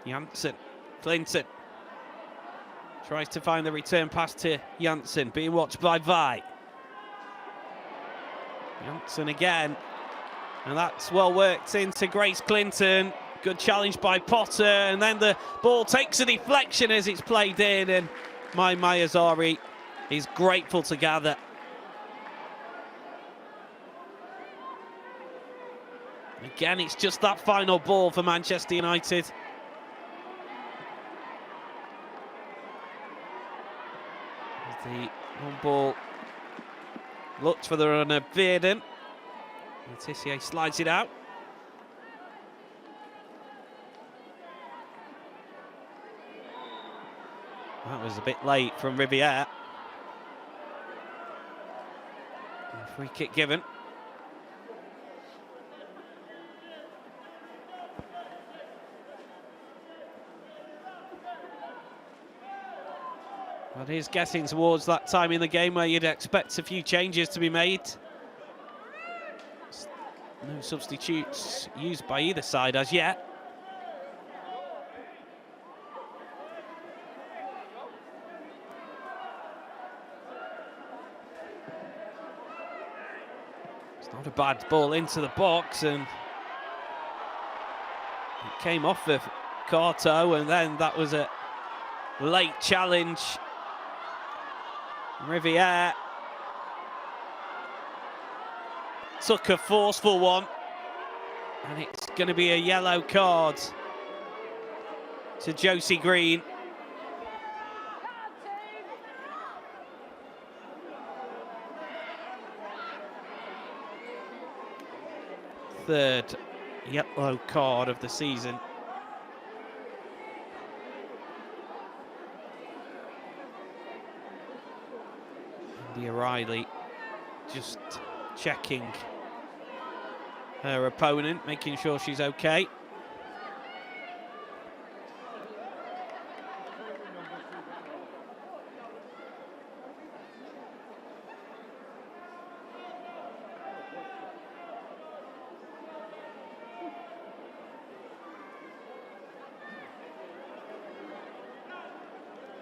S1: Janssen. Clinton. Tries to find the return pass to Janssen, being watched by Vi. Janssen again, and that's well worked into Grace Clinton. Good challenge by Potter, and then the ball takes a deflection as it's played in, and Mai Azari is grateful to gather. Again, it's just that final ball for Manchester United. The one ball looked for the runner, Bearden. Tissier slides it out. That was a bit late from Riviere. Free kick given. But it is getting towards that time in the game where you'd expect a few changes to be made. No substitutes used by either side as yet. It's not a bad ball into the box, and it came off of Carto, and then that was a late challenge. Riviere took a forceful one, and it's going to be a yellow card to Josie Green. Third yellow card of the season. India Riley just checking her opponent, making sure she's okay.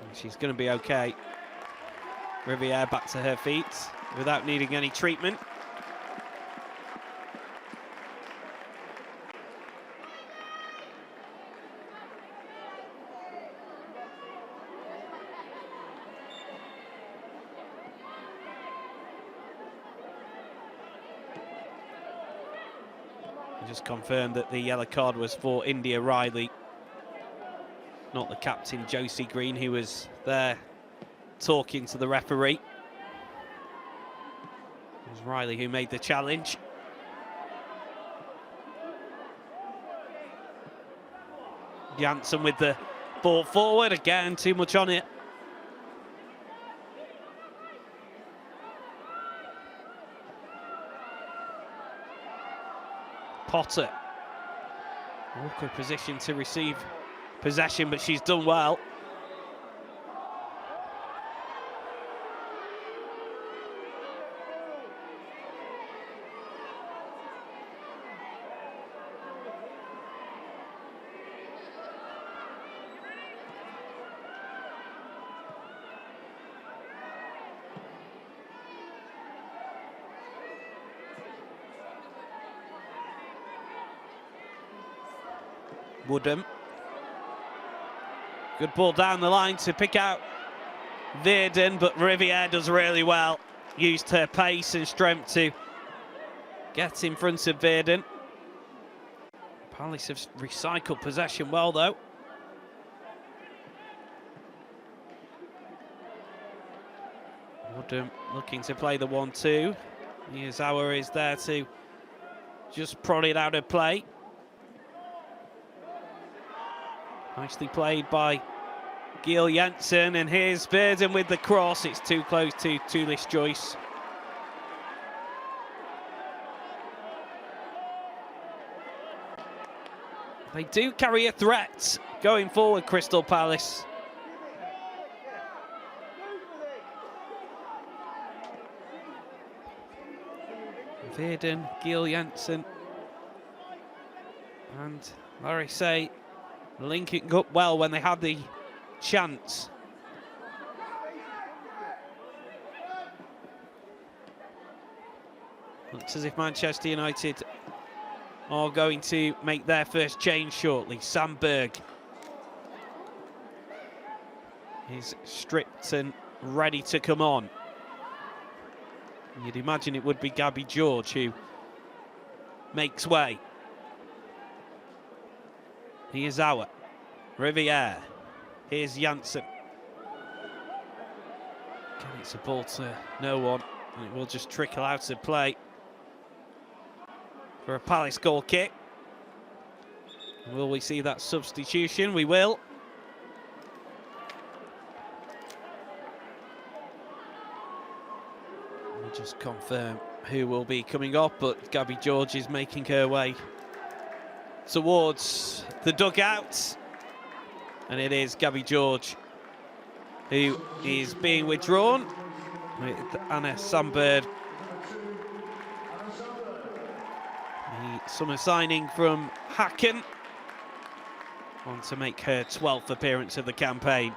S1: And she's going to be okay. Riviere back to her feet without needing any treatment. Just confirmed that the yellow card was for India Riley, not the captain Josie Green, who was there talking to the referee. It was Riley who made the challenge. Janssen with the ball forward, again too much on it. Potter, awkward position to receive possession, but she's done well. Woodham. Good ball down the line to pick out Virden, but Riviere does really well. Used her pace and strength to get in front of Virden. Palace have recycled possession well, though. Woodham looking to play the 1-2. Miyazawa is there to just prod it out of play. Nicely played by Gil Jensen, and here's Virden with the cross. It's too close to Tulis Joyce. They do carry a threat going forward, Crystal Palace. Virden, Gil Jensen, and Larry say linking up well when they had the chance. Looks as if Manchester United are going to make their first change shortly. Sandberg is stripped and ready to come on. You'd imagine it would be Gabby George who makes way. Here's Auer, Riviere, here's Janssen. Again, it's a ball to no one, and it will just trickle out of play for a Palace goal kick. Will we see that substitution? We will. We'll just confirm who will be coming off, but Gabby George is making her way towards the dugout, and it is Gabby George who is being withdrawn with Anna Sandberg, the summer signing from Hacken, on to make her 12th appearance of the campaign.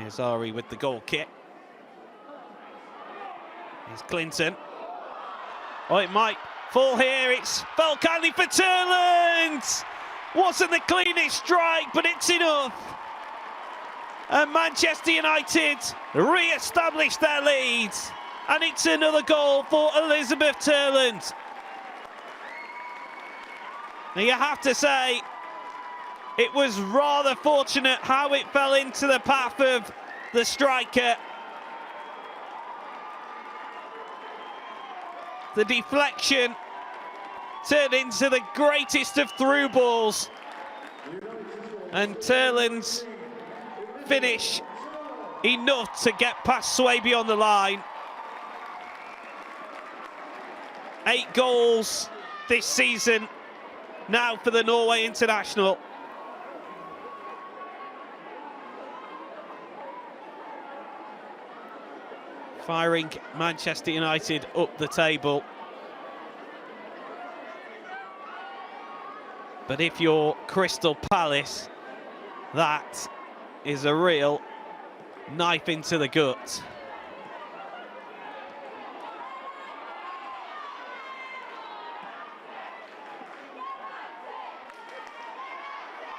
S1: Here's Ari with the goal kick. Here's Clinton. Oh, it might fall here. It's fell kindly for Turland. Wasn't the cleanest strike, but it's enough. And Manchester United re-establish their lead. And it's another goal for Elizabeth Turland. Now you have to say, it was rather fortunate how it fell into the path of the striker. The deflection turned into the greatest of through balls. And Turland's finish enough to get past Swaby on the line. 8 goals this season now for the Norway international. Firing Manchester United up the table. But if you're Crystal Palace, that is a real knife into the gut.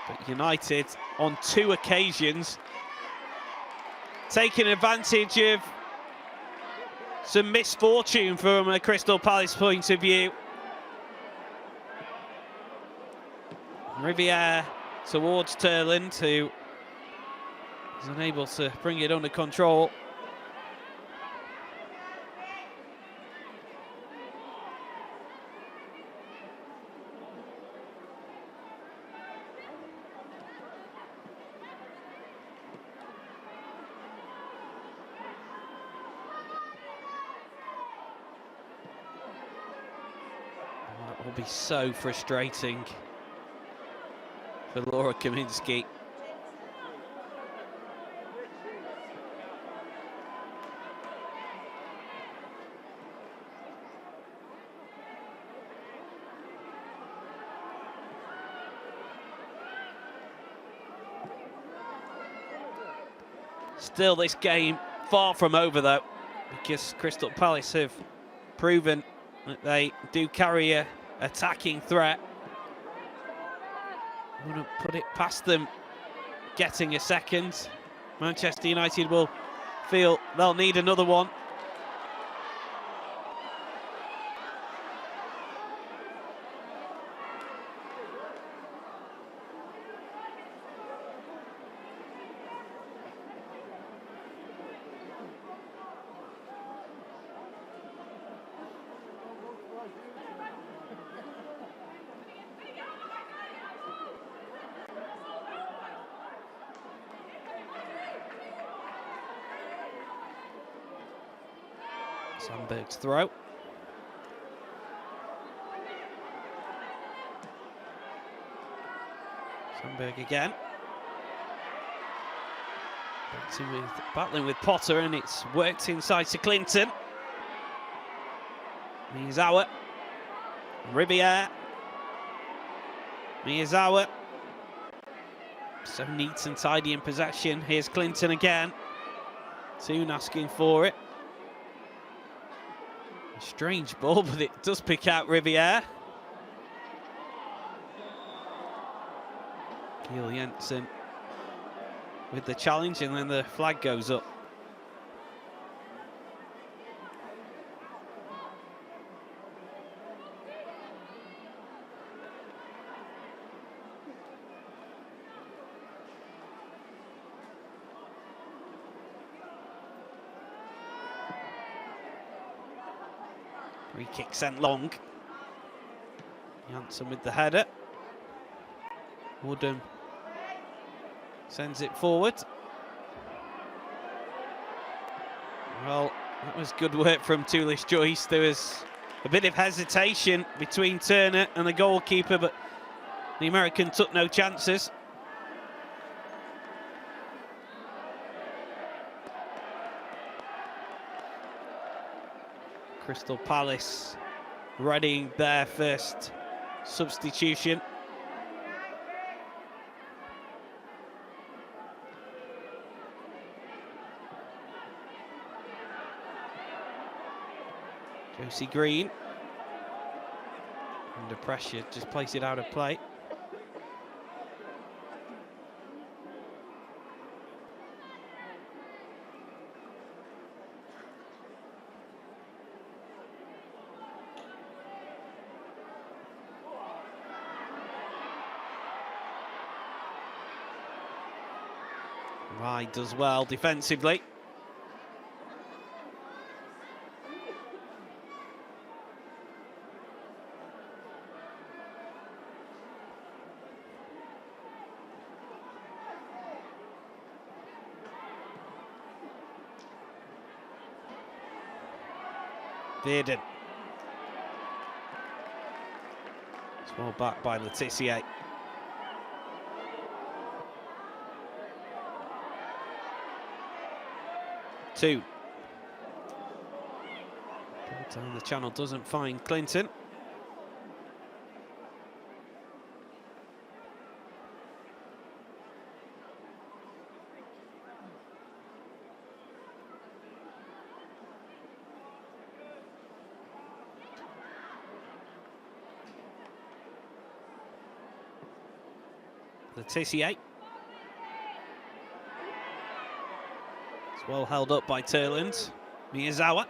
S1: But United, on 2 occasions, taking advantage of some misfortune from a Crystal Palace point of view. Riviere towards Turland, who is unable to bring it under control. That will be so frustrating for Laura Kaminski. Still, this game far from over though, because Crystal Palace have proven that they do carry a attacking threat. Wouldn't put it past them getting a second. Manchester United will feel they'll need another one. Sandberg's throw. Sandberg again. Battling with Potter, and it's worked inside to Clinton. Miyazawa. Riviere. Miyazawa. So neat and tidy in possession. Here's Clinton again. Toon asking for it. A strange ball, but it does pick out Riviere. Kiel Jensen with the challenge, and then the flag goes up. Free kick sent long. Janssen with the header. Woodham sends it forward. Well, that was good work from Tulish Joyce. There was a bit of hesitation between Turner and the goalkeeper, but the American took no chances. Crystal Palace readying their first substitution. Josie Green, under pressure, just place it out of play. Ride does well defensively. Bearden. It's well back by Letitia. Two. Down the channel, doesn't find Clinton. Letitia. It's well held up by Turland. Miyazawa.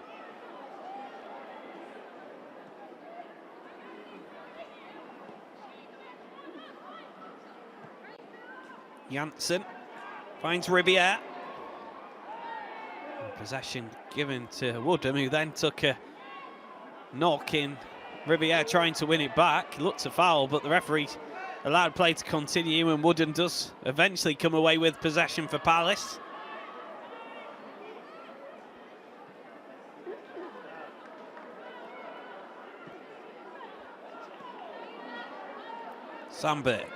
S1: Janssen finds Riviere. Possession given to Woodham, who then took a knock in. Riviere trying to win it back. Looked a foul, but the referee allowed play to continue, and Woodham does eventually come away with possession for Palace. Sandberg.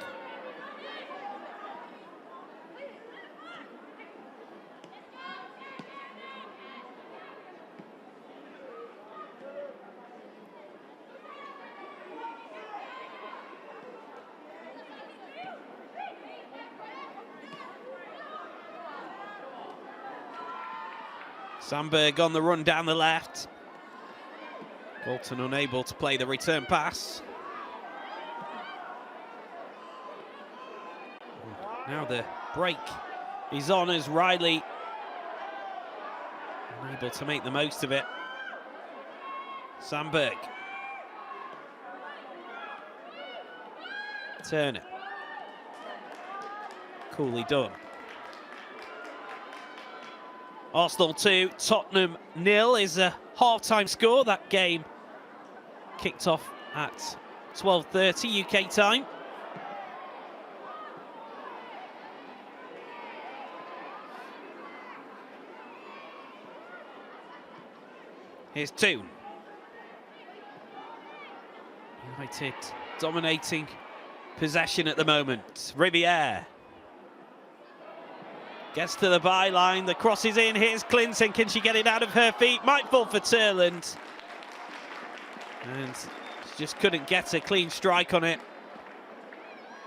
S1: Sandberg on the run down the left. Bolton unable to play the return pass. Now the break is on as Riley unable to make the most of it. Sandberg. Turner. Coolly done. Arsenal 2, Tottenham 0 is a half-time score. That game kicked off at 12:30 UK time. Here's Toon. United dominating possession at the moment. Riviere. Gets to the byline, the cross is in, here's Clinton, can she get it out of her feet? Might fall for Turland. And she just couldn't get a clean strike on it.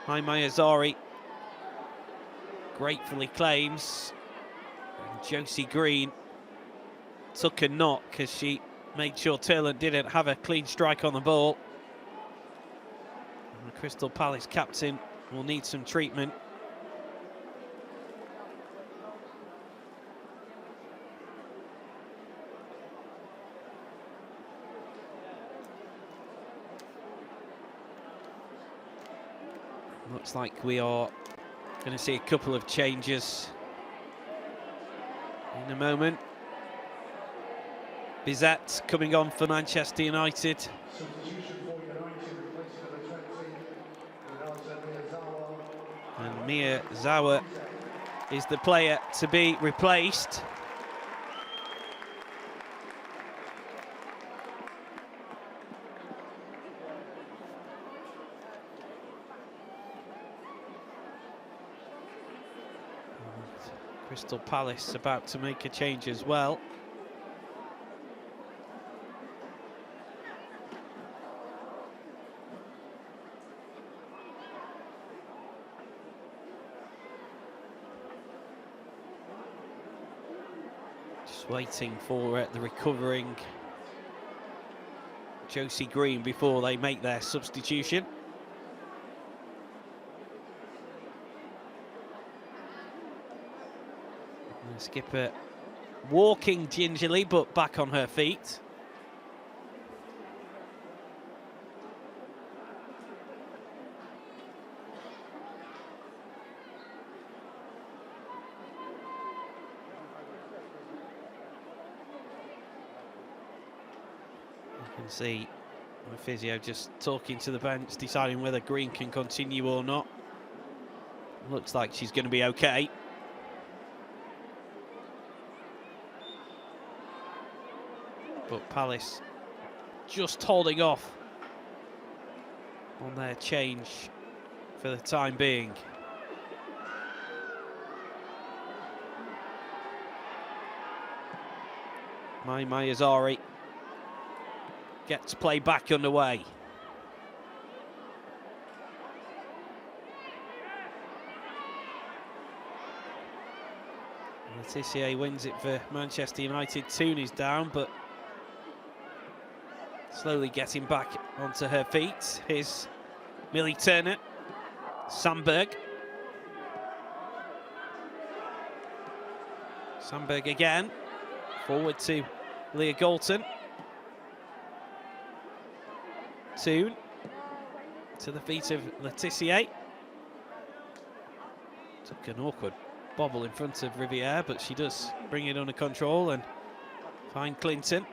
S1: Mayazari gratefully claims. And Josie Green took a knock because she made sure Turland didn't have a clean strike on the ball. And the Crystal Palace captain will need some treatment. Looks like we are going to see a couple of changes in a moment. Bizet coming on for Manchester United. And Miyazawa is the player to be replaced. Crystal Palace about to make a change as well. Just waiting for the recovering Josie Green before they make their substitution. And the skipper walking gingerly, but back on her feet. You can see the physio just talking to the bench, deciding whether Green can continue or not. Looks like she's going to be okay. But Palace just holding off on their change for the time being. Mai Mayazari gets play back underway. Letitia wins it for Manchester United. Toon is down, but slowly getting back onto her feet. Here's Millie Turner. Sandberg. Sandberg again. Forward to Leah Galton. Toon to the feet of Letitia. Took an awkward bobble in front of Riviere, but she does bring it under control and find Clinton.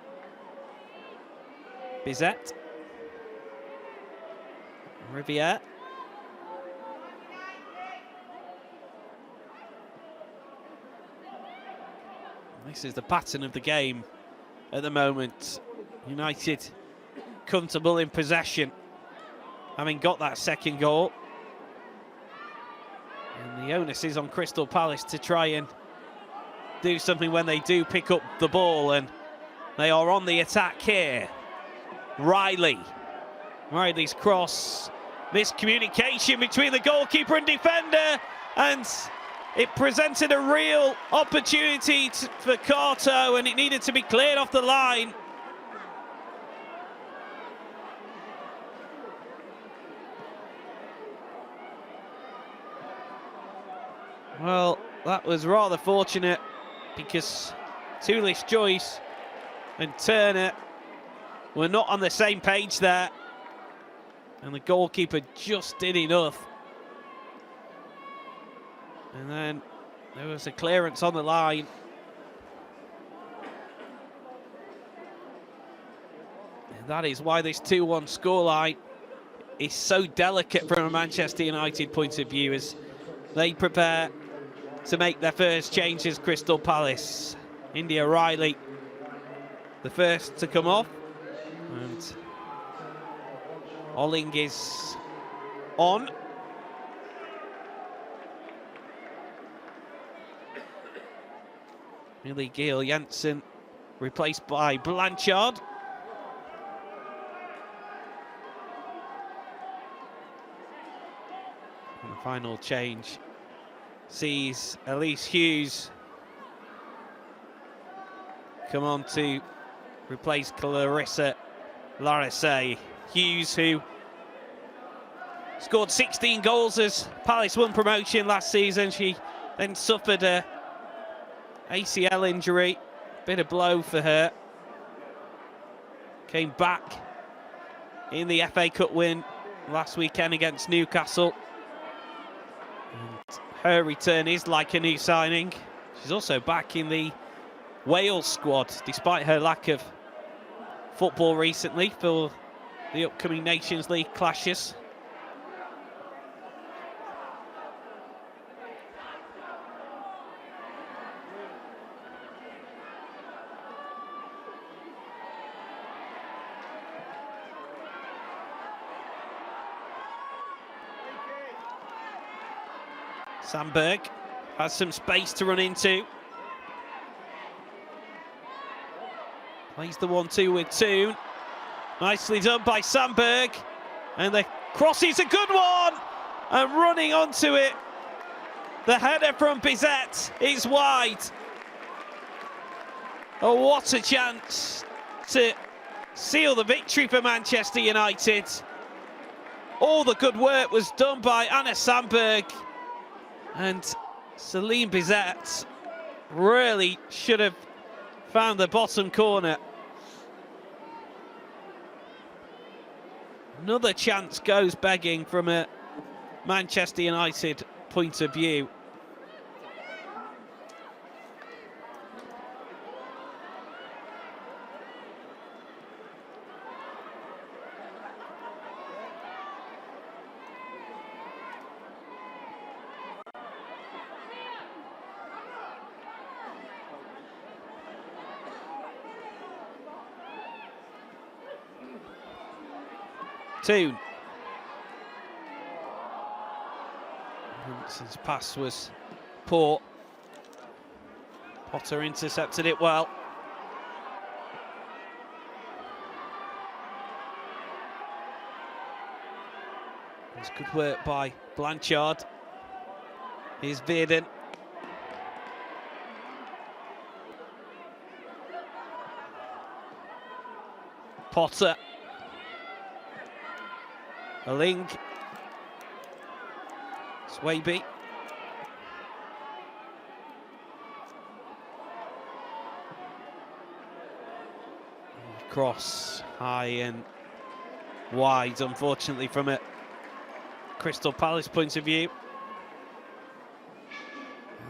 S1: Bizet. Riviere. This is the pattern of the game at the moment. United comfortable in possession, having got that second goal. And the onus is on Crystal Palace to try and do something when they do pick up the ball, and they are on the attack here. Riley's cross, miscommunication between the goalkeeper and defender, and it presented a real opportunity for Carto, and it needed to be cleared off the line. Well, that was rather fortunate, because Tulish Joyce and Turner were not on the same page there, and the goalkeeper just did enough. And then there was a clearance on the line. And that is why this 2-1 scoreline is so delicate from a Manchester United point of view, as they prepare to make their first changes. Crystal Palace. India Riley, the first to come off, and Olling is on. Millie Gill Jensen replaced by Blanchard. And the final change sees Elise Hughes come on to replace Clarissa Larissé. Hughes, who scored 16 goals as Palace won promotion last season. She then suffered a ACL injury, bit of blow for her. Came back in the FA Cup win last weekend against Newcastle. And her return is like a new signing. She's also back in the Wales squad, despite her lack of football recently for the upcoming Nations League clashes. Sandberg has some space to run into. Plays the 1-2 with Toon. Nicely done by Sandberg. And the cross is a good one. And running onto it, the header from Bizet is wide. Oh, what a chance to seal the victory for Manchester United. All the good work was done by Anna Sandberg, and Celine Bizet really should have found the bottom corner. Another chance goes begging from a Manchester United point of view. Toon. His pass was poor. Potter intercepted it well. It's good work by Blanchard. Here's Veerden. Potter. Aling. Swaby. Cross high and wide, unfortunately, from a Crystal Palace point of view.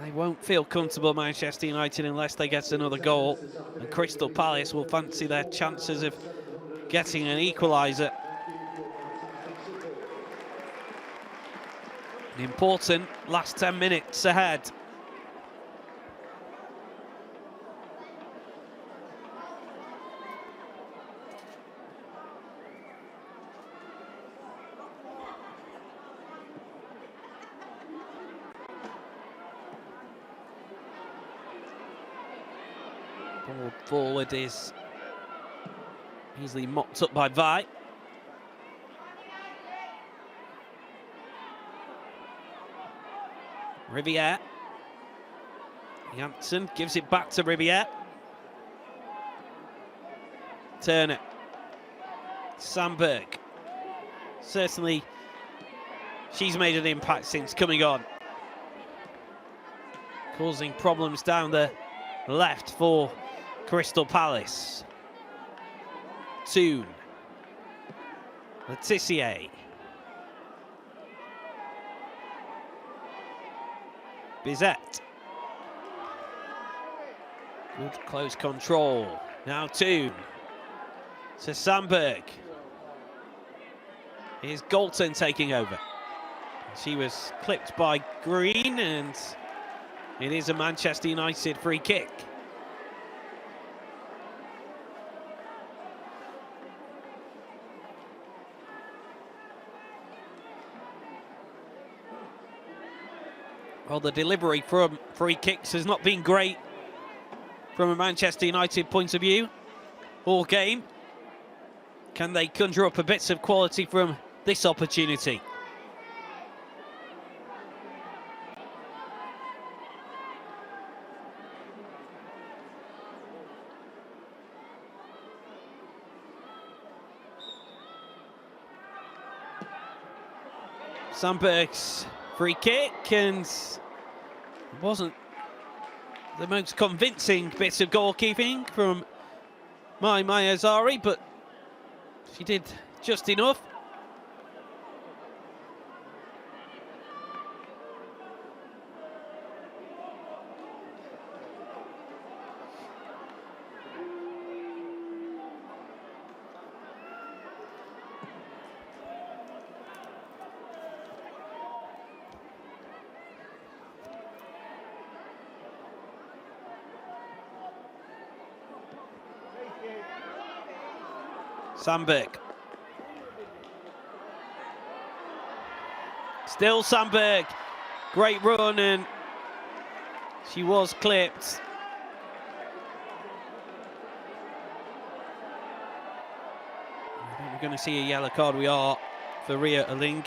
S1: They won't feel comfortable, Manchester United, unless they get another goal. And Crystal Palace will fancy their chances of getting an equaliser. An important last 10 minutes ahead. Ball forward is easily mopped up by Vi. Riviere. Janssen gives it back to Riviere. Turner. Sandberg. Certainly, she's made an impact since coming on. Causing problems down the left for Crystal Palace. Toon. Letitia. Bizet. Good close control. Now Toon. To Sandberg. Here's Galton taking over. She was clipped by Green, and it is a Manchester United free kick. Well, the delivery from free kicks has not been great from a Manchester United point of view all game. Can they conjure up a bit of quality from this opportunity? Sandberg's free kick, and it wasn't the most convincing bit of goalkeeping from Maya Zari, but she did just enough. Sandberg. Still Sandberg. Great run, and she was clipped. I think we're going to see a yellow card. We are, for Ria Aling.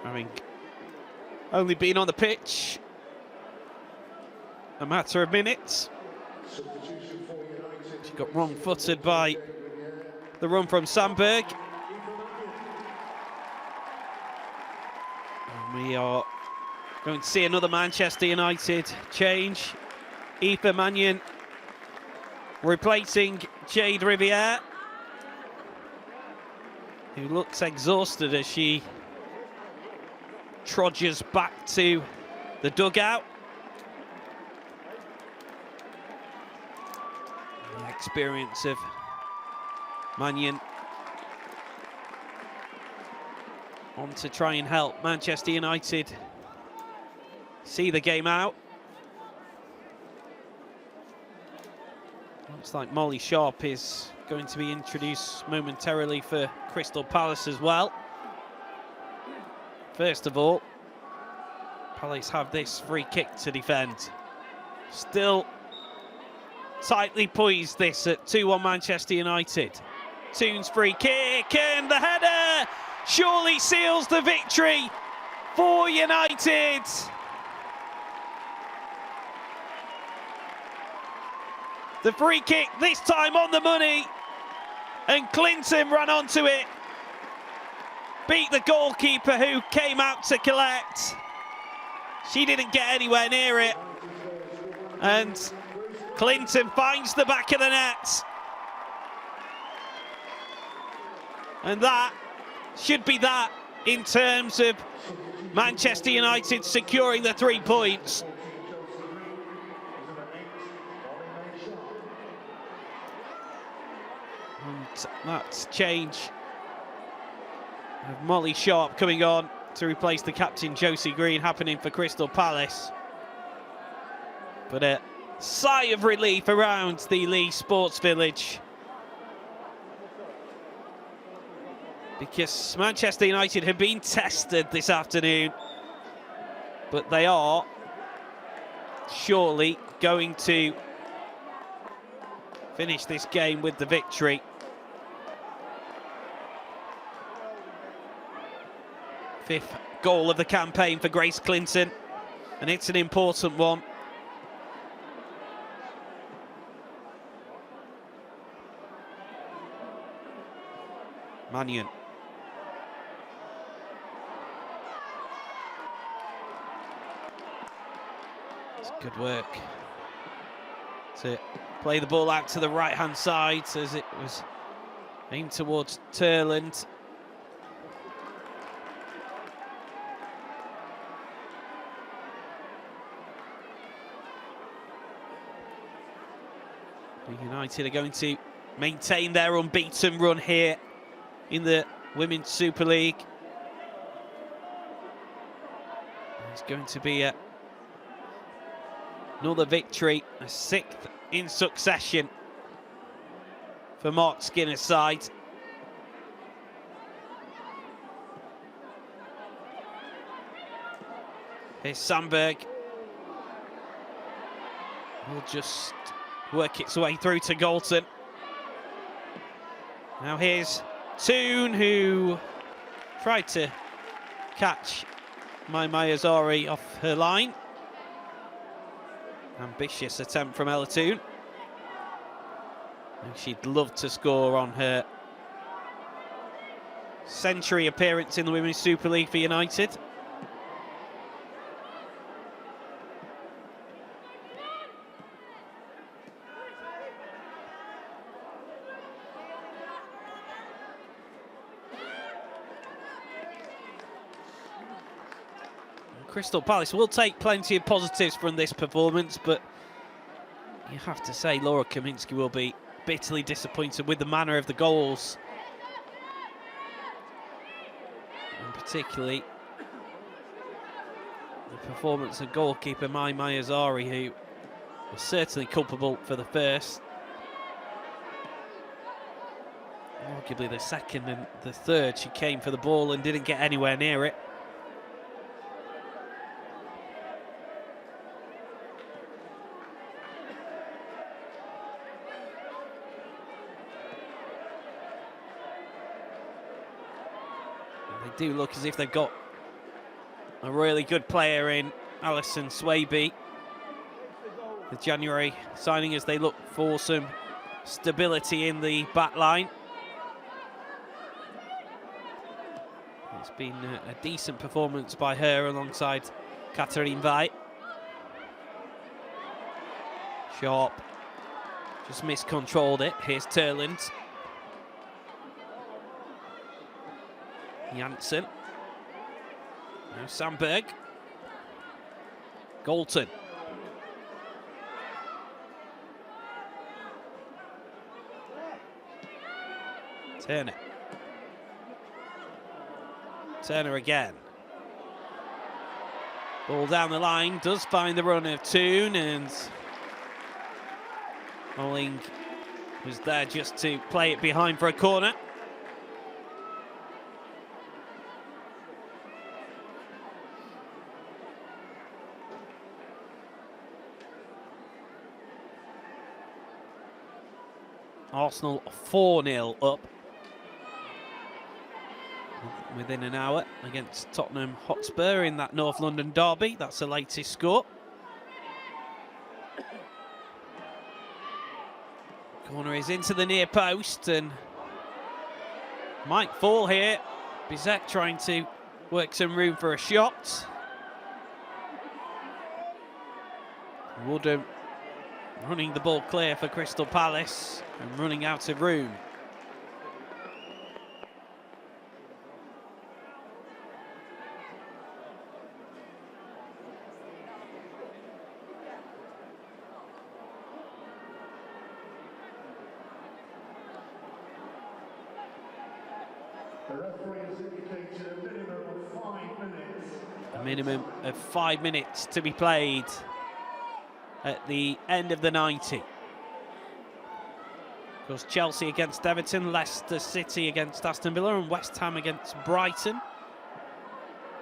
S1: Having only been on the pitch a matter of minutes. She got wrong-footed by the run from Sandberg. And we are going to see another Manchester United change. Aoife Mannion replacing Jade Riviere, who looks exhausted as she trudges back to the dugout. The experience of Mannion on to try and help Manchester United see the game out. Looks like Molly Sharp is going to be introduced momentarily for Crystal Palace as well. First of all, Palace have this free kick to defend. Still tightly poised this at 2-1 Manchester United. Toon's free kick and the header surely seals the victory for United. The free kick this time on the money, and Clinton ran onto it, beat the goalkeeper who came out to collect. She didn't get anywhere near it, and Clinton finds the back of the net. And that should be that in terms of Manchester United securing the 3 points. And that's change of Molly Sharp coming on to replace the captain Josie Green happening for Crystal Palace. But a sigh of relief around the Leigh Sports Village, because Manchester United have been tested this afternoon, but they are surely going to finish this game with the victory. Fifth goal of the campaign for Grace Clinton, and it's an important one. Mannion. It's good work to play the ball out to the right-hand side as it was aimed towards Turland. United are going to maintain their unbeaten run here in the Women's Super League. It's going to be another victory, a 6th in succession for Mark Skinner's side. Here's Sandberg. We'll just work its way through to Galton. Now here's Toon, who tried to catch Mai Mayazari off her line. Ambitious attempt from Ella Toon. And she'd love to score on her century appearance in the Women's Super League for United. Crystal Palace will take plenty of positives from this performance, but you have to say Laura Kaminski will be bitterly disappointed with the manner of the goals. And particularly the performance of goalkeeper Mai Mayazari, who was certainly culpable for the first. Arguably the second and the third, she came for the ball and didn't get anywhere near it. They do look as if they've got a really good player in Alison Swaby. the January signing as they look for some stability in the back line. It's been a decent performance by her alongside Catherine Veit. Sharp just miscontrolled it. Here's Turland. Janssen. Now Sandberg. Galton. Turner. Turner again. Ball down the line, does find the run of Toon, and Molling was there just to play it behind for a corner. Arsenal 4-0 up within an hour against Tottenham Hotspur in that North London derby. That's the latest score. Corner is into the near post and might fall here. Bizet trying to work some room for a shot. Woodham running the ball clear for Crystal Palace and running out of room.
S2: The referee has indicated a minimum of 5 minutes.
S1: A minimum of 5 minutes to be played at the end of the 90. Of course, Chelsea against Everton, Leicester City against Aston Villa, and West Ham against Brighton.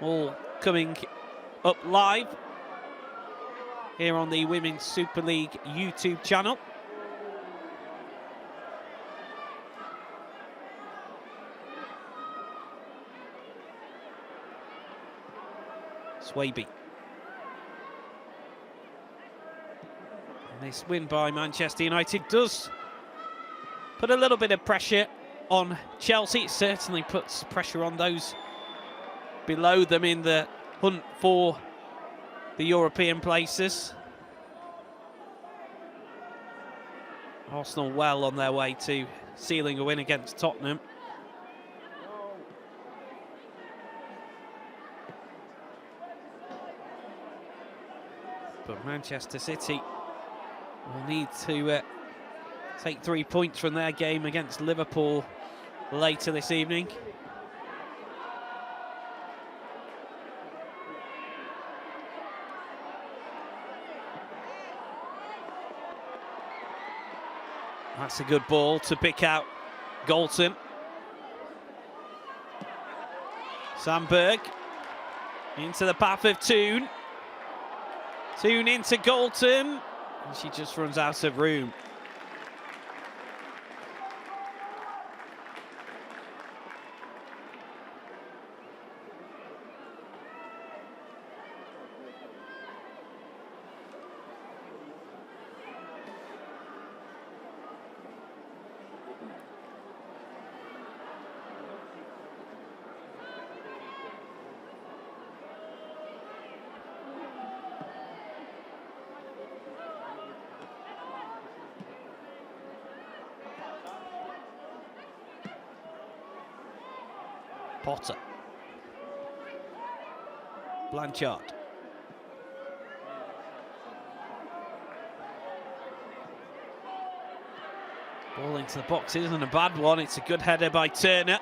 S1: All coming up live here on the Women's Super League YouTube channel. Swaby. And this win by Manchester United does put a little bit of pressure on Chelsea. It certainly puts pressure on those below them in the hunt for the European places. Arsenal well on their way to sealing a win against Tottenham. But Manchester City will need to take 3 points from their game against Liverpool later this evening. That's a good ball to pick out Galton. Sandberg into the path of Toon. Toon into Galton, and she just runs out of room. Potter. Blanchard. Ball into the box isn't a bad one. It's a good header by Turner.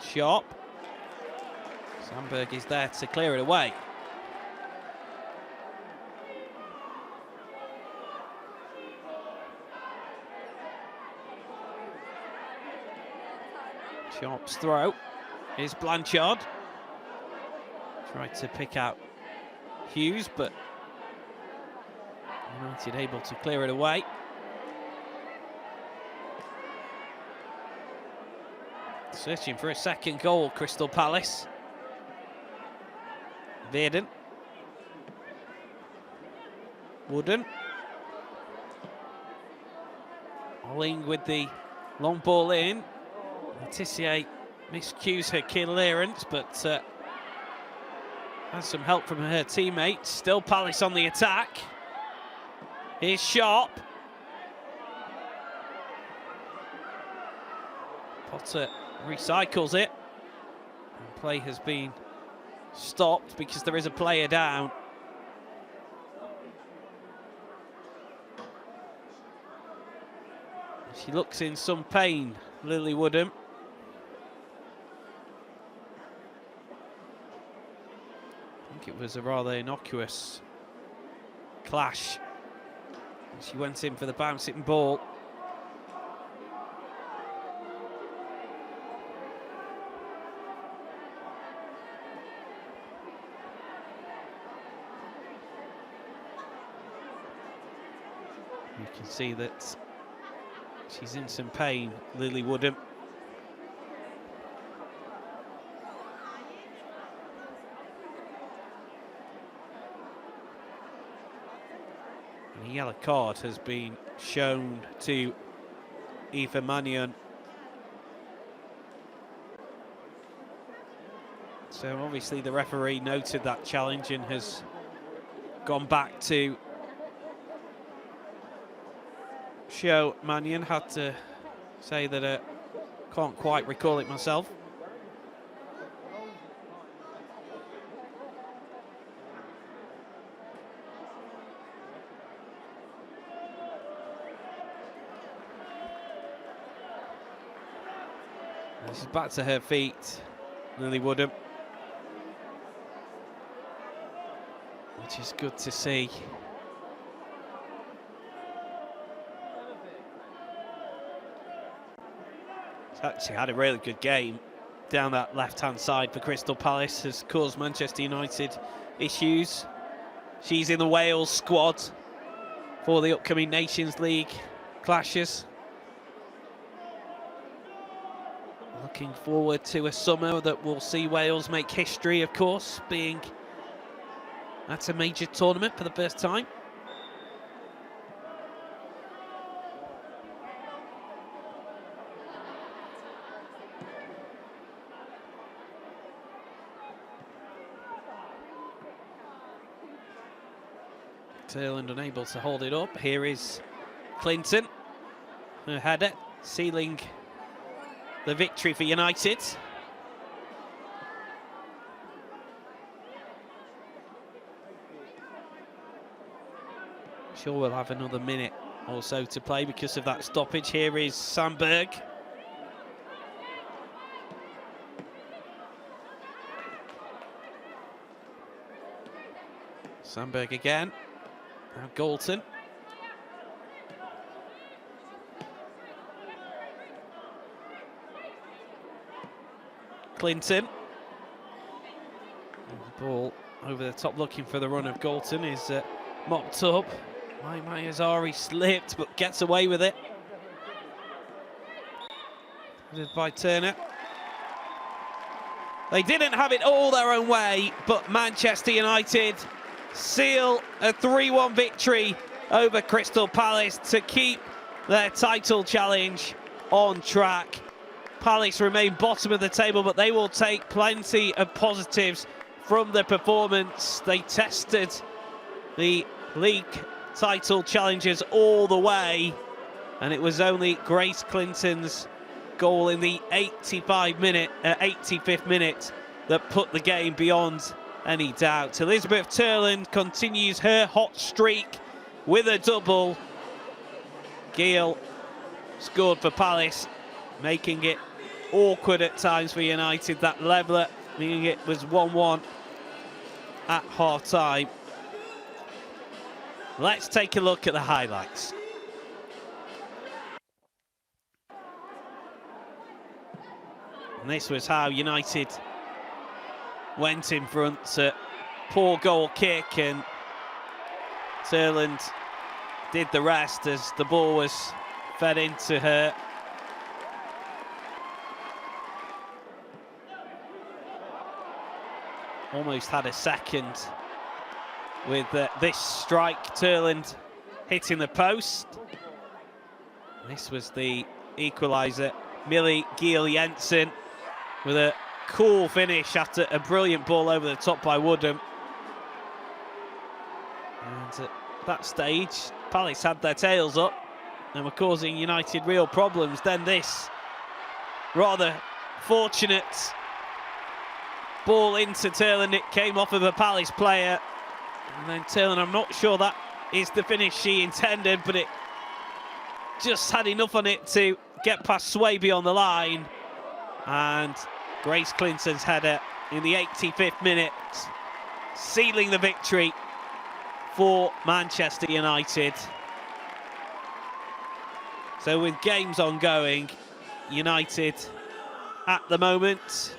S1: Sharp. Sandberg is there to clear it away. Sharp's throw is Blanchard. Tried to pick out Hughes, but United able to clear it away. Searching for a second goal, Crystal Palace. Verdon Wooden. Olling with the long ball in. Letitia miscues her clearance, but has some help from her teammates. Still Palace on the attack. Here's Sharp. Potter recycles it. And play has been stopped because there is a player down. She looks in some pain, Lily Woodham. I think it was a rather innocuous clash. She went in for the bouncing ball. You can see that she's in some pain, Lily Woodham. And a yellow card has been shown to Eva Mannion. So obviously the referee noted that challenge and has gone back to show Mannion. Had to say that I can't quite recall it myself. And she's back to her feet, Lily Woodham, which is good to see. Actually had a really good game down that left-hand side for Crystal Palace, has caused Manchester United issues. She's in the Wales squad for the upcoming Nations League clashes. Looking forward to a summer that will see Wales make history, of course, being at a major tournament for the first time. Ireland unable to hold it up. Here is Clinton, her header, sealing the victory for United. Sure, we'll have another minute or so to play because of that stoppage. Here is Sandberg. Sandberg again. Now Galton. Clinton. And the ball over the top looking for the run of Galton is mopped up. Mai Azari slipped but gets away with it. Headed by Turner. They didn't have it all their own way, but Manchester United seal a 3-1 victory over Crystal Palace to keep their title challenge on track. Palace remain bottom of the table, but they will take plenty of positives from the performance. They tested the league title challenges all the way, and it was only Grace Clinton's goal in the 85th minute that put the game beyond any doubt. Elizabeth Turland continues her hot streak with a double. Gill scored for Palace, making it awkward at times for United. That leveller, meaning it was 1-1 at half-time. Let's take a look at the highlights. And this was how United went in front. Poor goal kick, and Turland did the rest as the ball was fed into her. Almost had a second with this strike, Turland hitting the post. This was the equaliser, Millie Giel-Jensen, with a cool finish after a brilliant ball over the top by Woodham. And at that stage, Palace had their tails up and were causing United real problems. Then this rather fortunate ball into Turland. It came off of a Palace player. And then Turland, I'm not sure that is the finish she intended, but it just had enough on it to get past Swaby on the line. And Grace Clinton's header in the 85th minute, sealing the victory for Manchester United. So with games ongoing, United at the moment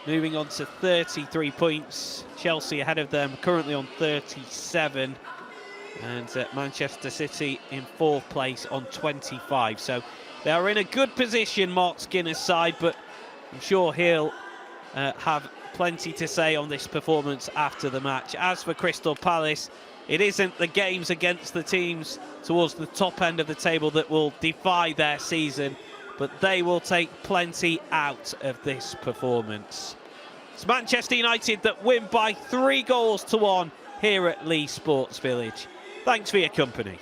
S1: moving on to 33 points. Chelsea ahead of them, currently on 37. And Manchester City in 4th place on 25. So they are in a good position, Mark Skinner's side, but I'm sure he'll have plenty to say on this performance after the match. As for Crystal Palace, it isn't the games against the teams towards the top end of the table that will defy their season, but they will take plenty out of this performance. It's Manchester United that win by 3 goals to 1 here at Leigh Sports Village. Thanks for your company.